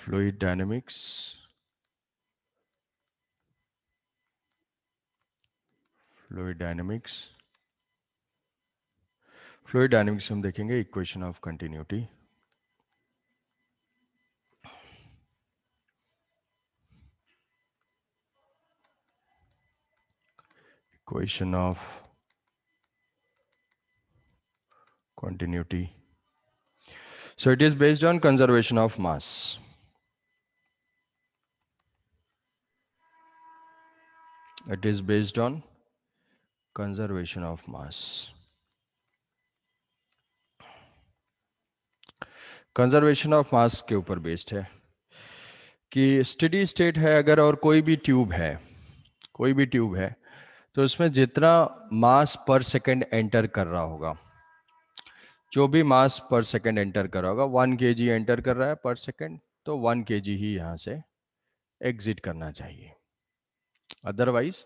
Fluid dynamics, fluid dynamics, fluid dynamics हम देखेंगे equation of continuity. Equation of continuity. So it is based on conservation of mass. It is based on conservation of mass. Conservation of mass के ऊपर based है कि steady state है अगर, और कोई भी ट्यूब है, कोई भी ट्यूब है, तो उसमें जितना मास पर सेकंड एंटर कर रहा होगा, जो भी मास पर सेकंड एंटर कर रहा होगा, 1 kg एंटर कर रहा है पर सेकंड, तो 1 kg ही यहां से एग्जिट करना चाहिए। अदरवाइज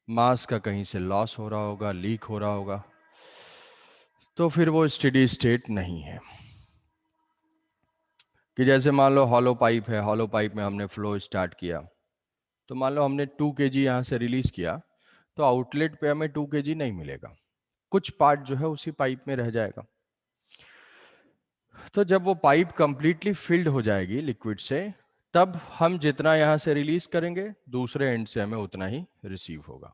मास का कहीं से लॉस हो रहा होगा, लीक हो रहा होगा, तो फिर वो स्टेडी स्टेट नहीं है। कि जैसे मान लो हॉलो पाइप है, हॉलो पाइप में हमने फ्लो स्टार्ट किया, तो मान लो हमने 2 kg यहाँ से रिलीज किया, तो आउटलेट पे हमें 2 kg नहीं मिलेगा, कुछ पार्ट जो है उसी पाइप में रह जाएगा। तो जब वो पाइप कंप्लीटली फिल्ड हो जाएगी लिक्विड से, तब हम जितना यहाँ से रिलीज करेंगे, दूसरे एंड से हमें उतना ही रिसीव होगा।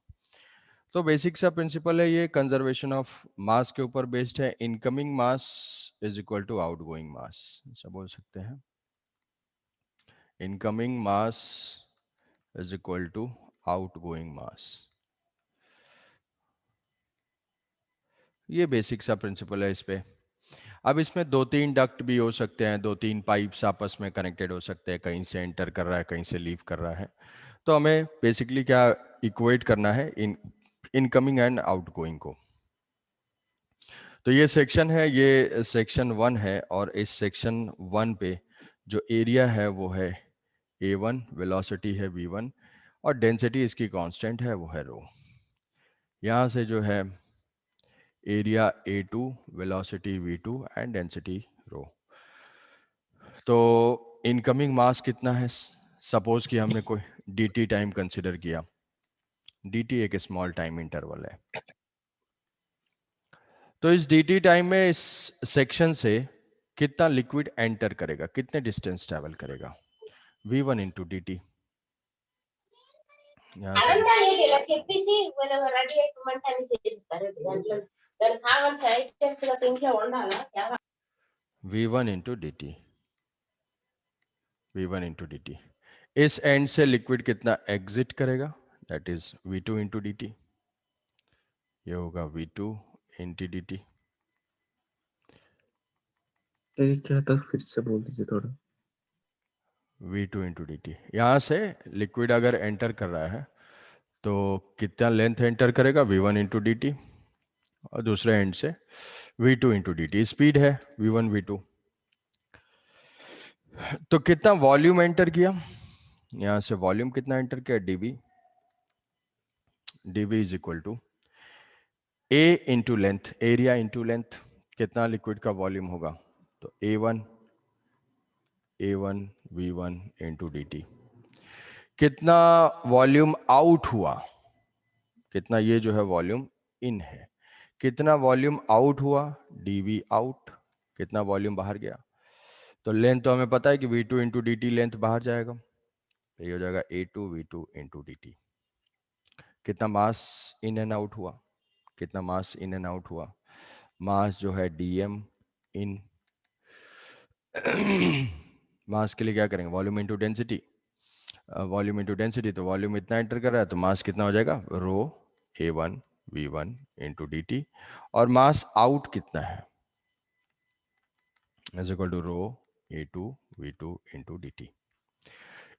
तो बेसिक सा प्रिंसिपल है ये, कंजर्वेशन ऑफ मास के ऊपर बेस्ड है। Incoming mass is equal to outgoing mass, ऐसा बोल सकते हैं। Incoming mass is equal to outgoing mass. ये बेसिक सा प्रिंसिपल है इस पे। अब इसमें 2-3 डक्ट भी हो सकते हैं, 2-3 पाइप्स आपस में कनेक्टेड हो सकते हैं, कहीं से एंटर कर रहा है, कहीं से लीव कर रहा है। तो हमें बेसिकली क्या इक्वेट करना है, इनकमिंग एंड आउटगोइंग को। तो ये सेक्शन है, ये सेक्शन 1 है, और इस सेक्शन 1 पे जो एरिया है वो है A1, वेलोसिटी है V1, और डेंसिटी इसकी कांस्टेंट है, वो है रो। यहाँ से जो है area A2, velocity V2 and density rho. तो इनकमिंग मास कितना है, सपोज कि हमने कोई dt टाइम कंसिडर किया, dt एक स्मॉल टाइम इंटरवल है। तो इस dt टाइम में इस सेक्शन से कितना लिक्विड एंटर करेगा, कितने डिस्टेंस ट्रेवल करेगा, v1 इंटू डी टी। यहाँ से v1 into D T, v1 into D T. इस एंड से लिक्विड कितना एग्जिट करेगा, that is v2 into D T. ये होगा v2 इंटू डी टी। क्या था, फिर से बोल दीजिए थोड़ा। v2 into D t. यहाँ से लिक्विड अगर एंटर कर रहा है तो कितना लेंथ एंटर करेगा, v1 इंटू डी टी, और दूसरे एंड से v2 into D T. Speed है v1 v2। तो कितना वॉल्यूम एंटर किया, यहाँ से वॉल्यूम कितना एंटर किया, dv। dv is equal to a into length, area into length. कितना लिक्विड का वॉल्यूम होगा, तो a1 v1 into D t. कितना वॉल्यूम आउट हुआ, कितना ये जो है वॉल्यूम इन है, कितना वॉल्यूम आउट हुआ, dv आउट। कितना वॉल्यूम बाहर गया, तो लेंथ तो हमें पता है कि v2 into D T, length बाहर जाएगा, तो ये हो जाएगा a2 v2 into D t. कितना मास इन एंड आउट हुआ, कितना मास इन एंड आउट हुआ, मास जो है dm इन। मास के लिए क्या करेंगे, volume into density, volume into density, तो वॉल्यूम इतना एंटर कर रहा है, तो मास कितना हो जाएगा, rho a1 v1 into D t. और मास आउट कितना है, is equal to rho a2 v2 into D t.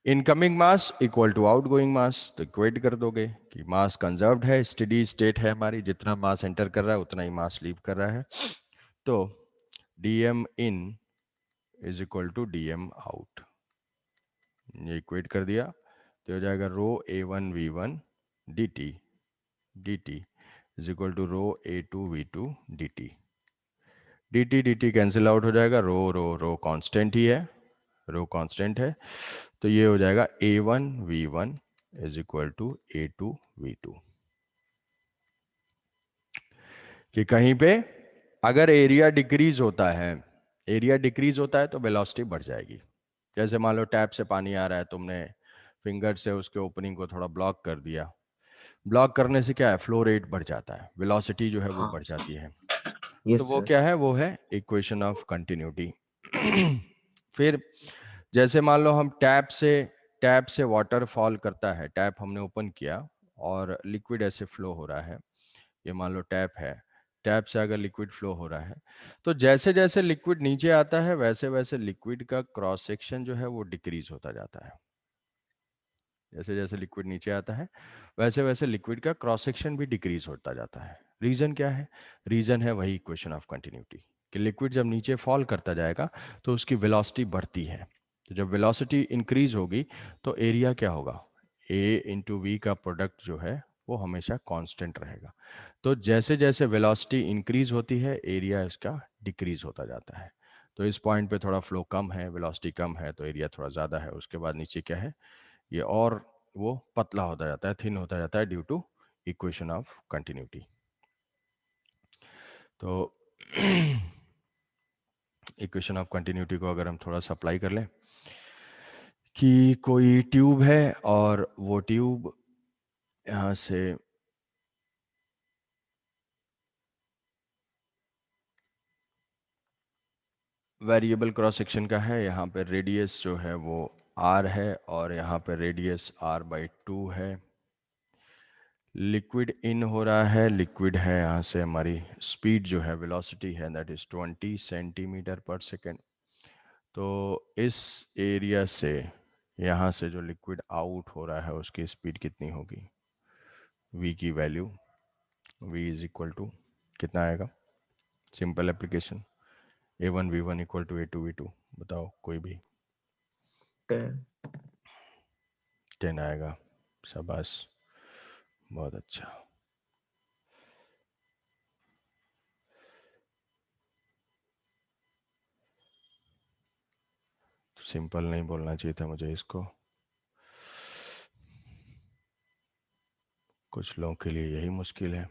Incoming mass equal to outgoing mass, तो इक्वेट कर दोगे कि मास कंजर्व्ड है, स्टेडी स्टेट है हमारी, जितना मास एंटर कर रहा है उतना ही मास लीव कर रहा है। तो dm in is equal to dm out, ये इक्वेट कर दिया, तो हो जाएगा rho a1 v1 dt, dt is equal to rho a2 v2 dt। dt dt cancel out हो जाएगा, रो रो रो कांस्टेंट ही है, रो कांस्टेंट है, तो ये हो जाएगा A1V1 is equal to A2V2। कि कहीं पे अगर एरिया डिक्रीज होता है, एरिया डिक्रीज होता है तो वेलोसिटी बढ़ जाएगी। जैसे मान लो टैप से पानी आ रहा है, तुमने फिंगर से उसके ओपनिंग को थोड़ा ब्लॉक कर दिया, ब्लॉक करने से क्या है, फ्लो रेट बढ़ जाता है, वेलोसिटी जो है वो हाँ। बढ़ जाती है। तो यस वो सर। क्या है, वो है इक्वेशन ऑफ कंटिन्यूटी। फिर जैसे मान लो हम टैप से वाटर फॉल करता है, टैप हमने ओपन किया और लिक्विड ऐसे फ्लो हो रहा है, ये मान लो टैप है, टैप से अगर लिक्विड फ्लो हो रहा है, तो जैसे जैसे लिक्विड नीचे आता है वैसे वैसे लिक्विड का क्रॉस सेक्शन जो है वो डिक्रीज होता जाता है। जैसे जैसे लिक्विड नीचे आता है वैसे वैसे लिक्विड का क्रॉस सेक्शन भी डिक्रीज होता जाता है। रीजन क्या है, रीजन है वही इक्वेशन ऑफ कंटिन्यूटी, कि लिक्विड जब नीचे फॉल करता जाएगा तो उसकी वेलोसिटी बढ़ती है, तो जब वेलोसिटी इंक्रीज होगी तो एरिया क्या होगा, ए इंटू वी का प्रोडक्ट जो है वो हमेशा कांस्टेंट रहेगा। तो जैसे जैसे वेलोसिटी इंक्रीज होती है एरिया इसका डिक्रीज होता जाता है। तो इस पॉइंट पे थोड़ा फ्लो कम है, वेलोसिटी कम है, तो एरिया थोड़ा ज़्यादा है, उसके बाद नीचे क्या है, ये और वो पतला होता जाता है, थिन होता जाता है due to equation of continuity. तो इक्वेशन ऑफ कंटिन्यूटी को अगर हम थोड़ा सा अप्लाई कर लें कि कोई ट्यूब है और वो ट्यूब यहाँ से वेरिएबल क्रॉस सेक्शन का है, यहाँ पे रेडियस जो है वो r है और यहाँ पे रेडियस r/2 है। लिक्विड इन हो रहा है, लिक्विड है यहाँ से, हमारी स्पीड जो है वेलोसिटी है that is 20 centimetre per second. तो इस एरिया से यहाँ से जो लिक्विड आउट हो रहा है उसकी स्पीड कितनी होगी, v की value v is equal to कितना आएगा, simple application A1V1 equal to A2V2, बताओ कोई भी। 10। 10 आएगा, शाबाश, बहुत अच्छा। सिंपल नहीं बोलना चाहिए था मुझे इसको, कुछ लोगों के लिए यही मुश्किल है।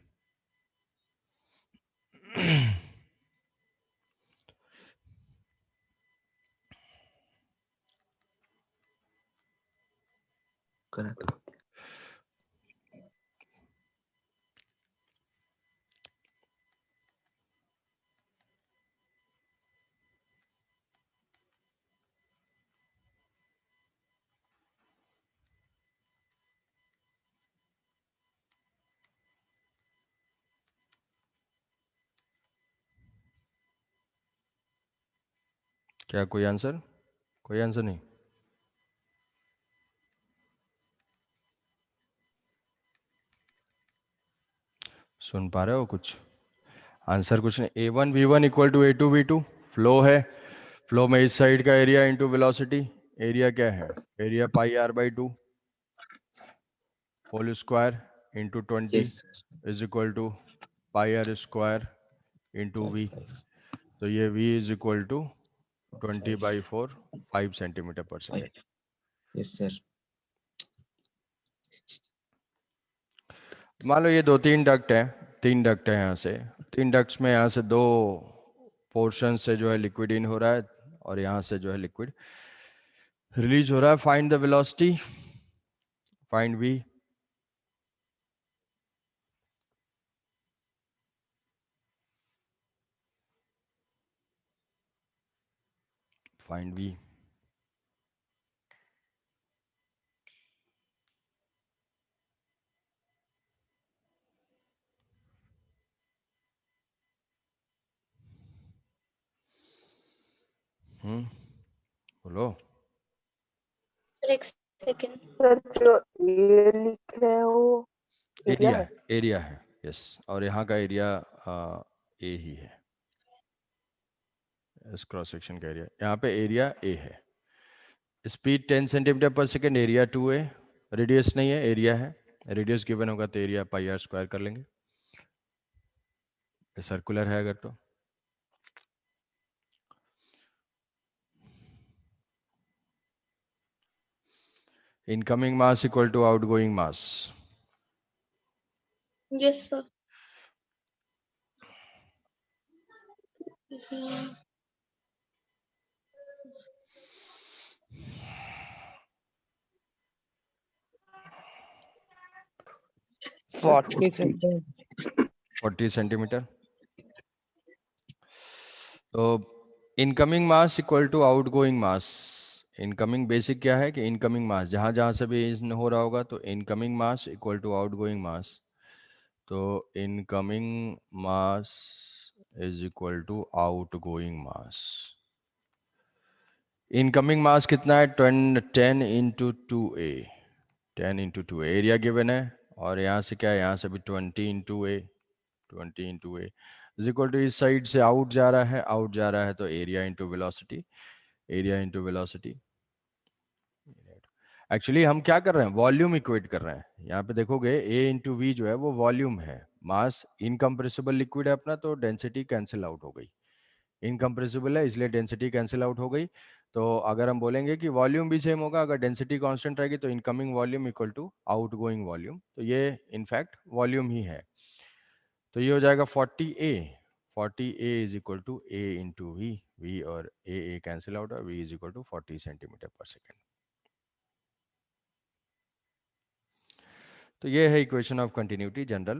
करा था। क्या कोई आंसर, कोई आंसर नहीं, सुन पा रहे हो कुछ, आंसर कुछ नहीं। A1V1 equal to A2V2, flow है, फ्लो में इस साइड का एरिया इंटू वेलोसिटी, एरिया क्या है, area πr/2 whole square into 20 yes is equal to πr² into v। Sir. तो ये v is equal to 5 20/4, 5 centimetre per second. 5। Yes sir. मान लो ये दो तीन डक्ट है, तीन डक्ट है यहाँ से, तीन डक्ट्स में यहाँ से दो पोर्शन से जो है लिक्विड इन हो रहा है और यहाँ से जो है लिक्विड रिलीज हो रहा है। Find the velocity, find v। Find v। बोलो। सर एक सेकंड। सर जो ये लिख रहे हैं वो एरिया एरिया है। है, एरिया है, यस। और यहाँ का एरिया ए ही है, इस क्रॉस सेक्शन का एरिया, यहाँ पे एरिया ए है। Speed 10 centimetre per second, area 2 है, रेडियस नहीं है एरिया है, रेडियस गिवन होगा तो एरिया πr² कर लेंगे, सर्कुलर है अगर तो। Incoming mass equal to outgoing mass. Yes, sir. Yeah. 40 centimeter. 40 centimetre. तो incoming mass equal to outgoing mass. Incoming basic क्या है कि इनकमिंग मास जहां जहां से भी हो रहा होगा तो incoming mass equal to outgoing mass. तो incoming mass is equal to outgoing mass. Incoming mass कितना है? 10 into 2a. 10 into 2a area given है. और यहाँ से क्या है? यहाँ से भी 20 into a. 20 into a is equal to इस साइड से आउट जा रहा है. आउट जा रहा है तो area into velocity. Area into velocity. Actually हम क्या कर रहे हैं? वॉल्यूम इक्वेट कर रहे हैं. यहाँ पे देखोगे a इंटू वी जो है वो वॉल्यूम है. मास इनकम्प्रेसिबल लिक्विड है अपना, तो डेंसिटी कैंसिल आउट हो गई. इनकम्प्रेसिबल है इसलिए डेंसिटी कैंसिल आउट हो गई. तो अगर हम बोलेंगे कि वॉल्यूम भी सेम होगा, अगर डेंसिटी कांस्टेंट रहेगी तो incoming volume equal to outgoing volume. तो ये इनफैक्ट वॉल्यूम ही है. तो ये हो जाएगा 40a. 40a is equal to a into V. V और a कैंसिल आउट है. v is equal to 40 centimetre per second. तो ये है इक्वेशन ऑफ कंटिन्यूटी जनरल.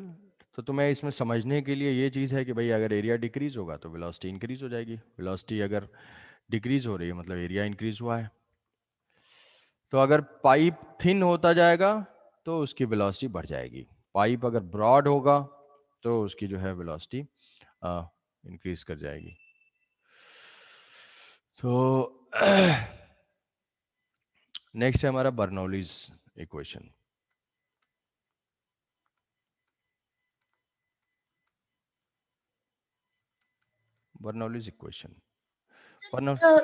तो तुम्हें इसमें समझने के लिए ये चीज़ है कि भाई अगर एरिया डिक्रीज होगा तो वेलोसिटी इंक्रीज हो जाएगी. वेलोसिटी अगर डिक्रीज हो रही है मतलब एरिया इंक्रीज हुआ है. तो अगर पाइप थिन होता जाएगा तो उसकी वेलोसिटी बढ़ जाएगी. पाइप अगर ब्रॉड होगा तो उसकी जो है वेलोसिटी इंक्रीज कर जाएगी. तो नेक्स्ट है हमारा बर्नौलीज इक्वेशन. Bernoulli's equation.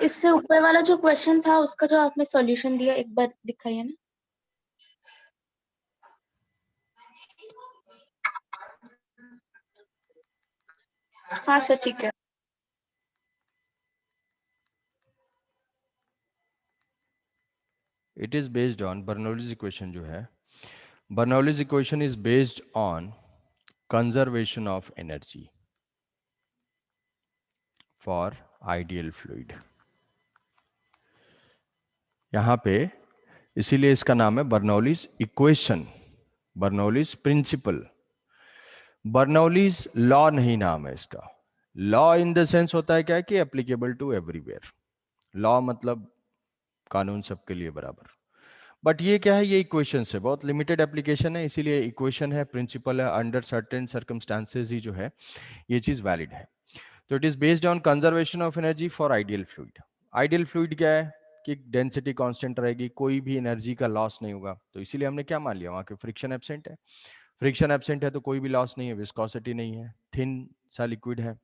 इससे ऊपर वाला जो क्वेश्चन था उसका जो आपने सॉल्यूशन दिया एक बार दिखाइए ना. हाँ सर ठीक है. It is based on Bernoulli's equation जो है. Bernoulli's equation is based on conservation of energy for ideal fluid. यहाँ पे इसीलिए इसका नाम है Bernoulli's equation. Bernoulli's principle. Bernoulli's law नहीं नाम है इसका. लॉ इन द सेंस होता है क्या कि एप्लीकेबल टू एवरीवेयर. लॉ मतलब कानून सबके लिए बराबर. बट ये क्या है? ये इक्वेशन है, बहुत लिमिटेड एप्लीकेशन है, इसीलिए इक्वेशन है, प्रिंसिपल है. अंडर सर्टेन सर्कमस्टांसेस ही जो है ये चीज वैलिड है. तो it is based on conservation of energy for ideal fluid. Ideal fluid क्या है कि डेंसिटी कांस्टेंट रहेगी, कोई भी एनर्जी का लॉस नहीं होगा. तो इसीलिए हमने क्या मान लिया? वहां के फ्रिक्शन एब्सेंट है. फ्रिक्शन एब्सेंट है तो कोई भी लॉस नहीं है, विस्कोसिटी नहीं है, थिन सा लिक्विड है.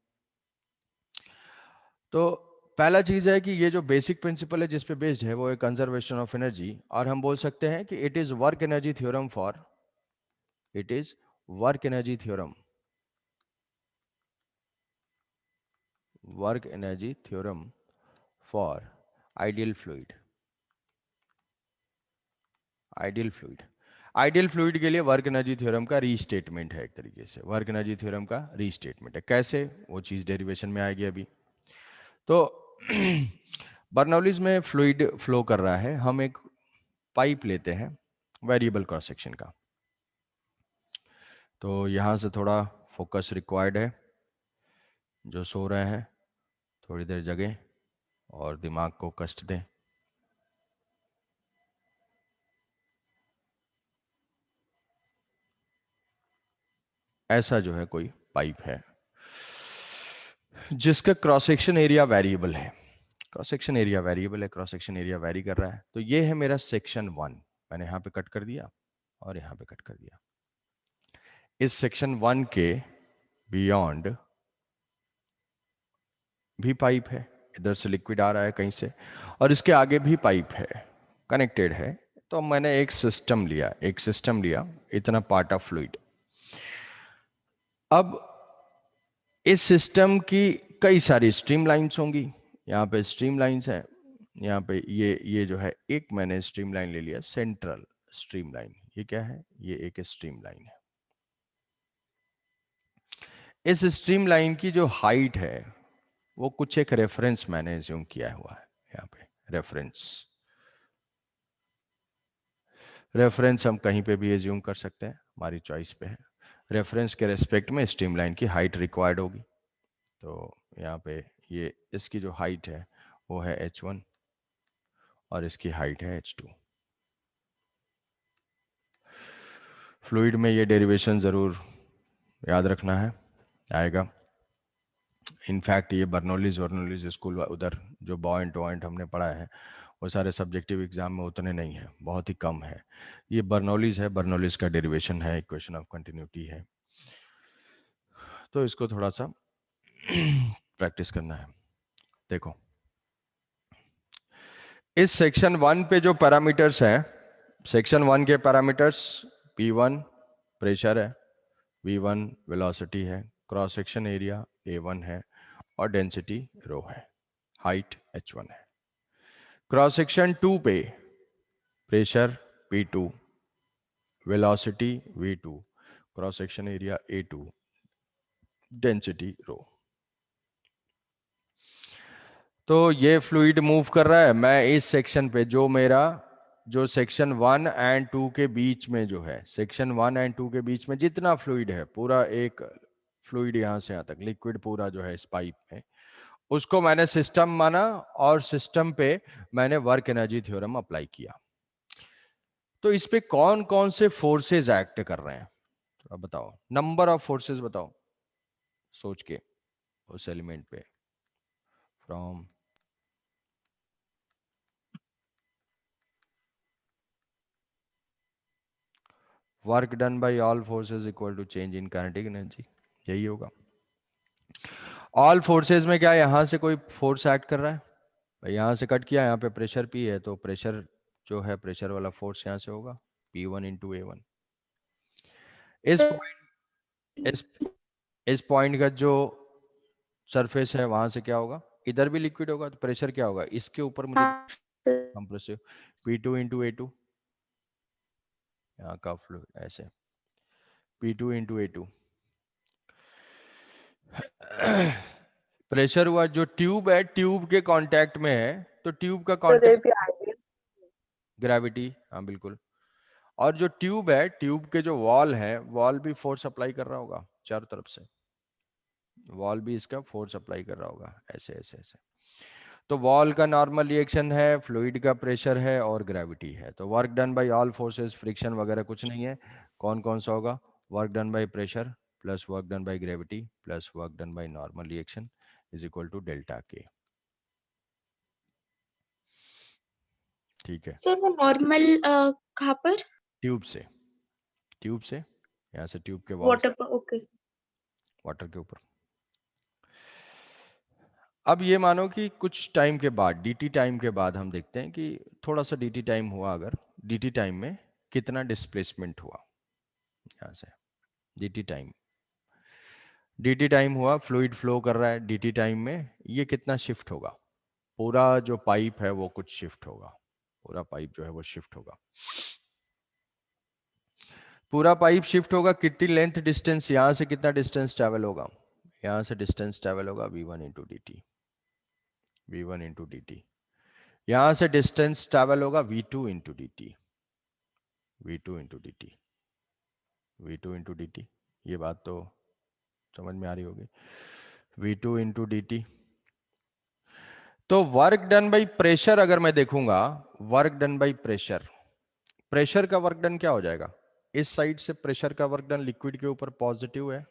तो पहला चीज है कि ये जो बेसिक प्रिंसिपल है जिस पे बेस्ड है वो है कंजर्वेशन ऑफ एनर्जी. और हम बोल सकते हैं कि it is work energy theorem for. It is work energy theorem. Work energy theorem for ideal fluid. Ideal fluid. Ideal fluid के लिए वर्क एनर्जी थ्योरम का रीस्टेटमेंट है. एक तरीके से वर्क एनर्जी थ्योरम का रीस्टेटमेंट है. कैसे? वो चीज डेरिवेशन में आएगी अभी. तो बर्नौलीज में फ्लूइड फ्लो कर रहा है. हम एक पाइप लेते हैं वेरिएबल क्रॉस सेक्शन का. तो यहां से थोड़ा फोकस रिक्वायर्ड है. जो सो रहे हैं थोड़ी देर जगें और दिमाग को कष्ट दें. ऐसा जो है कोई पाइप है जिसका क्रॉस सेक्शन एरिया वेरिएबल है. क्रॉस सेक्शन एरिया वेरिएबल है. क्रॉस सेक्शन एरिया वेरी कर रहा है. तो ये है मेरा सेक्शन 1. मैंने यहाँ पे कट कर दिया और यहाँ पे कट कर दिया. इस सेक्शन 1 के बियॉन्ड भी पाइप है. इधर से लिक्विड आ रहा है कहीं से और इसके आगे भी पाइप है, कनेक्टेड है. तो मैंने एक सिस्टम लिया इतना पार्ट ऑफ फ्लूइड. अब इस सिस्टम की कई सारी स्ट्रीम लाइंस होंगी. यहाँ पे स्ट्रीम लाइंस है. यहाँ पे ये जो है एक मैंने स्ट्रीमलाइन ले लिया, सेंट्रल स्ट्रीमलाइन। ये क्या है? ये एक स्ट्रीमलाइन है। इस स्ट्रीमलाइन की जो हाइट है वो कुछ एक रेफरेंस मैंने एज्यूम किया हुआ है। यहाँ पे रेफरेंस हम कहीं पे भी एज्यूम कर सकते हैं, हमारी चॉइस पे है। रेफरेंस के रेस्पेक्ट में स्ट्रीमलाइन की हाइट रिक्वायर्ड होगी। तो यहाँ पे ये इसकी जो हाइट है वो है h1 और इसकी हाइट है h2। फ्लूइड में ये डेरिवेशन ज़रूर याद रखना है, आएगा। इनफैक्ट ये बर्नौलीज स्कूल उधर जो बॉइंट हमने पढ़ा है वो सारे सब्जेक्टिव एग्जाम में उतने नहीं है, बहुत ही कम है। ये बर्नौलीज है, बर्नौलीज का डेरिवेशन है, इक्वेशन ऑफ कंटिन्यूटी है, तो इसको थोड़ा सा प्रैक्टिस करना है। देखो इस सेक्शन 1 पे जो पैरामीटर्स हैं, सेक्शन 1 के पैरामीटर्स P1 प्रेशर है, V1 वेलोसिटी है, क्रॉस सेक्शन एरिया A1 है और डेंसिटी रो है, हाइट H1 है। क्रॉस सेक्शन 2 पे pressure P2, velocity V2, cross section area A2, density rho. तो ये फ्लूइड मूव कर रहा है, मैं इस सेक्शन पे जो सेक्शन 1 एंड 2 के बीच में जो है, सेक्शन 1 एंड 2 के बीच में जितना फ्लूइड है, पूरा एक फ्लूइड यहां से यहां तक लिक्विड पूरा जो है इस पाइप में, उसको मैंने सिस्टम माना और सिस्टम पे मैंने वर्क एनर्जी थ्योरम अप्लाई किया। तो इस पे कौन कौन से फोर्सेस एक्ट कर रहे हैं थोड़ा बताओ, नंबर ऑफ फोर्सेस बताओ सोच के उस एलिमेंट पे। From work done by all forces equal to change in kinetic energy, यही होगा। ऑल फोर्सेस में क्या यहां से कोई फोर्स एक्ट कर रहा है? भाई यहां से कट किया, यहाँ पे प्रेशर P है, तो प्रेशर जो है प्रेशर वाला फोर्स यहां से होगा P1 इंटू A1। इस पॉइंट का जो सरफेस है वहां से क्या होगा, इधर भी लिक्विड होगा, तो प्रेशर क्या होगा इसके ऊपर, मुझे कंप्रेसिव P2 इंटू A2, यहाँ का फ्लो ऐसे P2 इंटू A2। प्रेशर हुआ, जो ट्यूब है ट्यूब के कांटेक्ट में है, तो ट्यूब का कांटेक्ट ग्रेविटी, हाँ बिल्कुल। और जो ट्यूब है, ट्यूब के जो वॉल है, वॉल भी फोर्स अप्लाई कर रहा होगा चारों तरफ से, वॉल भी इसका फोर्स अप्लाई कर रहा होगा ऐसे ऐसे ऐसे। तो वॉल का नॉर्मल रिएक्शन है, फ्लूइड का प्रेशर है और ग्रेविटी है। तो work done by all forces, friction वगैरह कुछ नहीं है। कौन कौन सा होगा? Work done by pressure plus work done by gravity plus work done by normal reaction is equal to delta K. ठीक है, सर वो नॉर्मल कहाँ पर? ट्यूब से यहाँ से ट्यूब के वॉल वाटर पर, ओके। वाटर के ऊपर। अब ये मानो कि कुछ टाइम के बाद, dt टाइम के बाद हम देखते हैं कि थोड़ा सा dt टाइम हुआ, अगर dt टाइम में कितना डिस्प्लेसमेंट हुआ यहाँ से। dt टाइम हुआ, फ्लूइड फ्लो कर रहा है, dt टाइम में ये कितना शिफ्ट होगा, पूरा जो पाइप है वो कुछ शिफ्ट होगा, पूरा पाइप जो है वो शिफ्ट होगा। पूरा पाइप शिफ्ट होगा, कितनी लेंथ डिस्टेंस, यहां से कितना डिस्टेंस ट्रेवल होगा, यहां से डिस्टेंस ट्रेवल होगा v1 इंटू dt। यहां से डिस्टेंस ट्रेवल होगा v2 इंटू dt। ये बात तो समझ में आ रही होगी, v2 इंटू dt। तो वर्क डन बाई प्रेशर अगर मैं देखूंगा, वर्क डन बाई प्रेशर का वर्क डन क्या हो जाएगा, इस साइड से प्रेशर का वर्क डन लिक्विड के ऊपर पॉजिटिव है,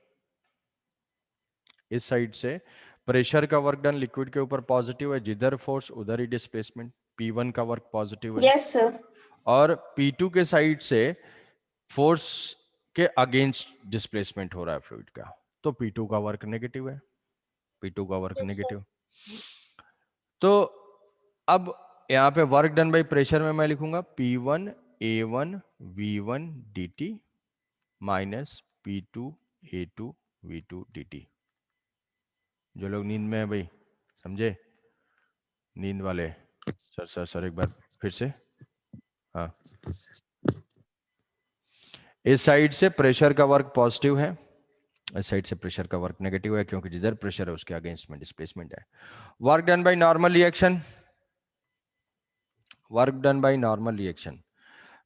इस साइड से प्रेशर का वर्क डन लिक्विड के ऊपर पॉजिटिव है, जिधर फोर्स उधर ही डिस्प्लेसमेंट, P1 का वर्क पॉजिटिव है। Yes sir. और P2 के साइड से फोर्स के अगेंस्ट डिस्प्लेसमेंट हो रहा है फ्लूइड का, तो P2 का वर्क नेगेटिव है, P2 का वर्क Yes, नेगेटिव। तो अब यहाँ पे वर्क डन बाई प्रेशर में मैं लिखूंगा P1 A1 V1 dt minus P2 A2 V2 dt। जो लोग नींद में है भाई समझे, नींद वाले सर एक बार फिर से। हाँ, इस साइड से प्रेशर का वर्क पॉजिटिव है, इस साइड से प्रेशर का वर्क नेगेटिव है, क्योंकि जिधर प्रेशर है उसके अगेंस्ट में डिस्प्लेसमेंट है। Work done by normal reaction, work done by normal reaction.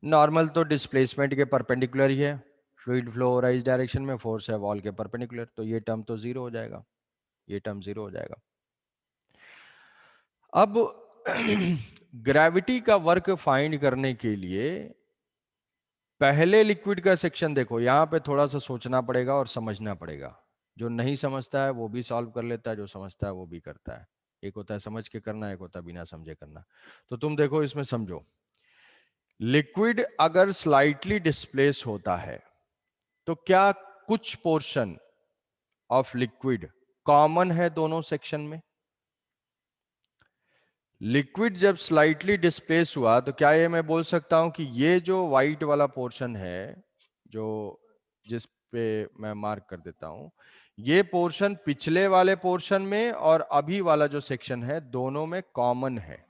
Normal तो डिस्प्लेसमेंट के परपेंडिकुलर ही है, फ्लूइड फ्लो हो रहा है इस डायरेक्शन में, फोर्स है वॉल के परपेंडिकुलर, तो ये टर्म तो जीरो हो जाएगा, ये टर्म जीरो हो जाएगा। अब ग्रेविटी का वर्क फाइंड करने के लिए पहले लिक्विड का सेक्शन देखो, यहां पे थोड़ा सा सोचना पड़ेगा और समझना पड़ेगा। जो नहीं समझता है वो भी सॉल्व कर लेता है, जो समझता है वो भी करता है। एक होता है समझ के करना, एक होता है बिना समझे करना। तो तुम देखो इसमें समझो, लिक्विड अगर स्लाइटली डिस्प्लेस होता है तो क्या कुछ पोर्शन ऑफ लिक्विड कॉमन है दोनों सेक्शन में? लिक्विड जब स्लाइटली डिस्प्लेस हुआ तो क्या ये मैं बोल सकता हूं कि ये जो व्हाइट वाला पोर्शन है, जो जिस पे मैं मार्क कर देता हूं, ये पोर्शन पिछले वाले पोर्शन में और अभी वाला जो सेक्शन है दोनों में कॉमन है?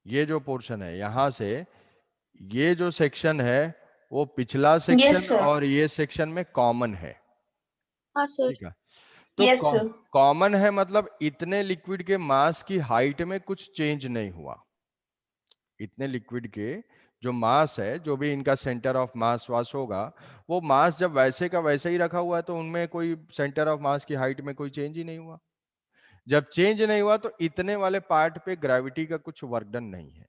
ये जो पोर्शन है यहां से, ये जो सेक्शन है वो पिछला सेक्शन sir. और ये सेक्शन में कॉमन है। हाँ सर। ठीक है, तो Yes, sir. कॉमन है मतलब इतने लिक्विड के मास की हाइट में कुछ चेंज नहीं हुआ। इतने लिक्विड के जो मास है, जो भी इनका सेंटर ऑफ मास वास होगा, वो मास जब वैसे का वैसे ही रखा हुआ है तो उनमें कोई सेंटर ऑफ मास की हाइट में कोई चेंज ही नहीं हुआ। जब चेंज नहीं हुआ तो इतने वाले पार्ट पे ग्रेविटी का कुछ वर्क डन नहीं है,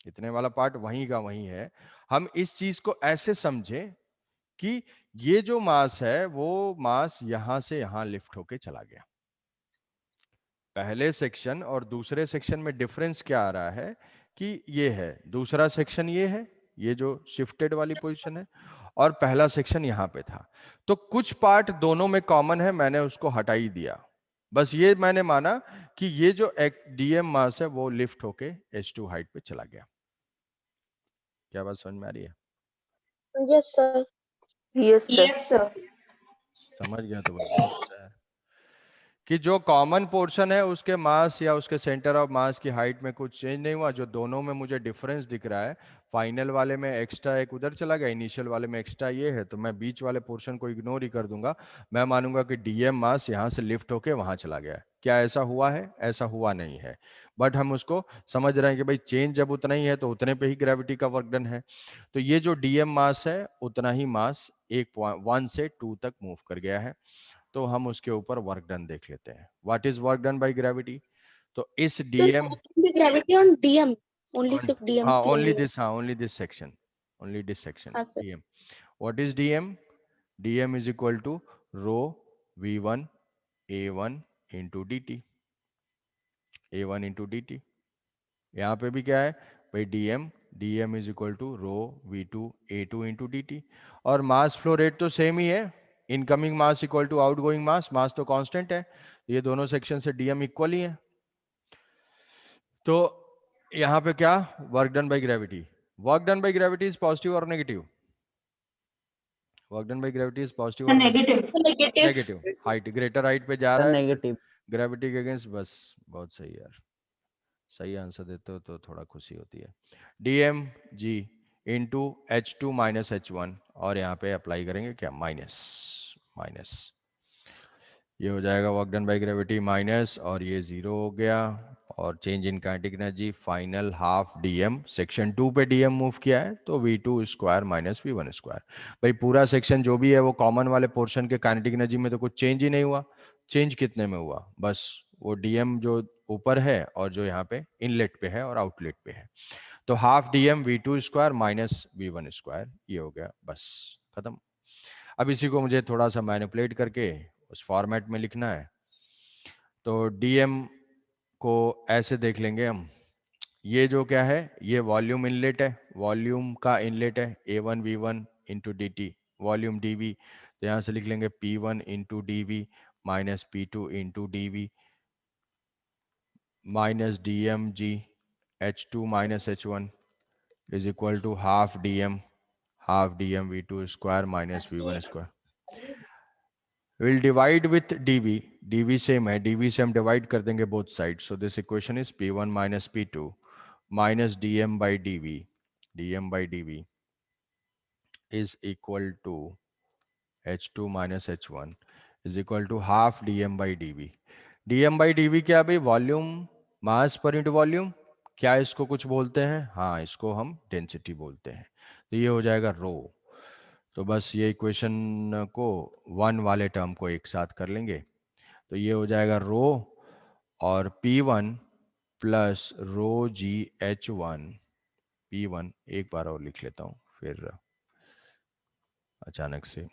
इतने वाला पार्ट वहीं का वहीं है। हम इस चीज को ऐसे समझें कि ये जो मास है वो मास यहां से यहां लिफ्ट होके चला गया। पहले सेक्शन और दूसरे सेक्शन में डिफरेंस क्या आ रहा है कि ये है, दूसरा सेक्शन ये है, ये जो शिफ्टेड वाली पोजीशन है, और पहला सेक्शन यहां पे था। तो कुछ पार्ट दोनों में कॉमन है, मैंने उसको हटा ही दिया। बस ये मैंने माना कि ये जो डीएम मास है वो लिफ्ट होके H2 हाइट पे चला गया। क्या बात समझ में आ रही है? Yes, sir. Yes sir. Yes, sir. समझ गया तो बस बहुत अच्छा है कि जो कॉमन पोर्शन है उसके मास या उसके सेंटर ऑफ मास की हाइट में कुछ चेंज नहीं हुआ। जो दोनों में मुझे डिफरेंस दिख रहा है, फाइनल वाले में एक्स्ट्रा एक उधर चला गया, इनिशियल वाले में एक्स्ट्रा ये है, तो मैं बीच वाले पोर्शन को इग्नोर ही कर दूंगा। मैं मानूंगा कि डीएम मास यहाँ से लिफ्ट होके वहां चला गया है। क्या ऐसा हुआ है? ऐसा हुआ नहीं है, बट हम उसको समझ रहे हैं कि भाई चेंज जब उतना ही है तो उतने पे ही ग्रेविटी का वर्क डन है। तो ये जो डीएम मास है उतना ही मास 1 से 2 तक मूव कर गया है। तो हम उसके ऊपर वर्क डन देख लेते हैं। What is work done by gravity? तो इस Sir, DM only gravity on DM. Only सिर्फ DM हाँ, के ओनली लिए। दिस, हाँ only this section, only this section हाँ sir. Dm. What is dm? Dm is equal to rho V1 A1 into D t, A1 into D t. यहाँ पे भी क्या है भाई? Dm, dm is equal to rho V2 A2 into D t. और mass flow rate तो same ही है, incoming mass equal to outgoing mass, mass तो कांस्टेंट है। ये दोनों सेक्शन से डीएम इक्वल ही है। तो यहाँ पे क्या work done by gravity? Work done by gravity is positive और negative? Work done by gravity is positive sir और negative. Negative. Negative? Height, greater height पे जा सर रहा है नेगेटिव। ग्रेविटी के अगेंस्ट। बस बहुत सही यार, सही आंसर देते हो तो थोड़ा खुशी होती है। DM G into H2 minus H1, और यहाँ पे अप्लाई करेंगे क्या? Minus, minus. ये हो जाएगा work done by gravity minus, और ये जीरो हो गया। और change in kinetic energy final half DM, section 2 पे डीएम मूव किया है तो V2 square minus V1 square. भाई पूरा सेक्शन जो भी है वो कॉमन वाले पोर्शन के काइनेटिक एनर्जी में तो कुछ चेंज ही नहीं हुआ। चेंज कितने में हुआ? बस वो डीएम जो ऊपर है और जो यहाँ पे इनलेट पे है और आउटलेट पे है। तो half DM V2 square minus V1 square, ये हो गया, बस खत्म। अब इसी को मुझे थोड़ा सा मैनिपुलेट करके उस फॉर्मेट में लिखना है। तो डीएम को ऐसे देख लेंगे हम, ये जो क्या है, ये वॉल्यूम इनलेट है, वॉल्यूम का इनलेट है A1 V1 into D T, volume dV। तो यहाँ से लिख लेंगे P1 into D V minus P2 into D V minus DM G H2 minus H1 is equal to half DM V2 square minus V1 square. Will divide with dv, dv same है, dv से हम divide कर देंगे both side, so this equation is p1 minus p2 minus dm by dv, dm by dv is equal to h2 minus h1 is equal to half dm by dv. dm by dv क्या भाई? Volume, मास पर into volume. क्या इसको कुछ बोलते हैं? हाँ, इसको हम डेंसिटी बोलते हैं। तो ये हो जाएगा रो। तो बस ये इक्वेशन को वन वाले टर्म को एक साथ कर लेंगे, तो ये हो जाएगा रो और P1 प्लस रो जी H1, P1 एक बार और लिख लेता हूँ फिर अचानक से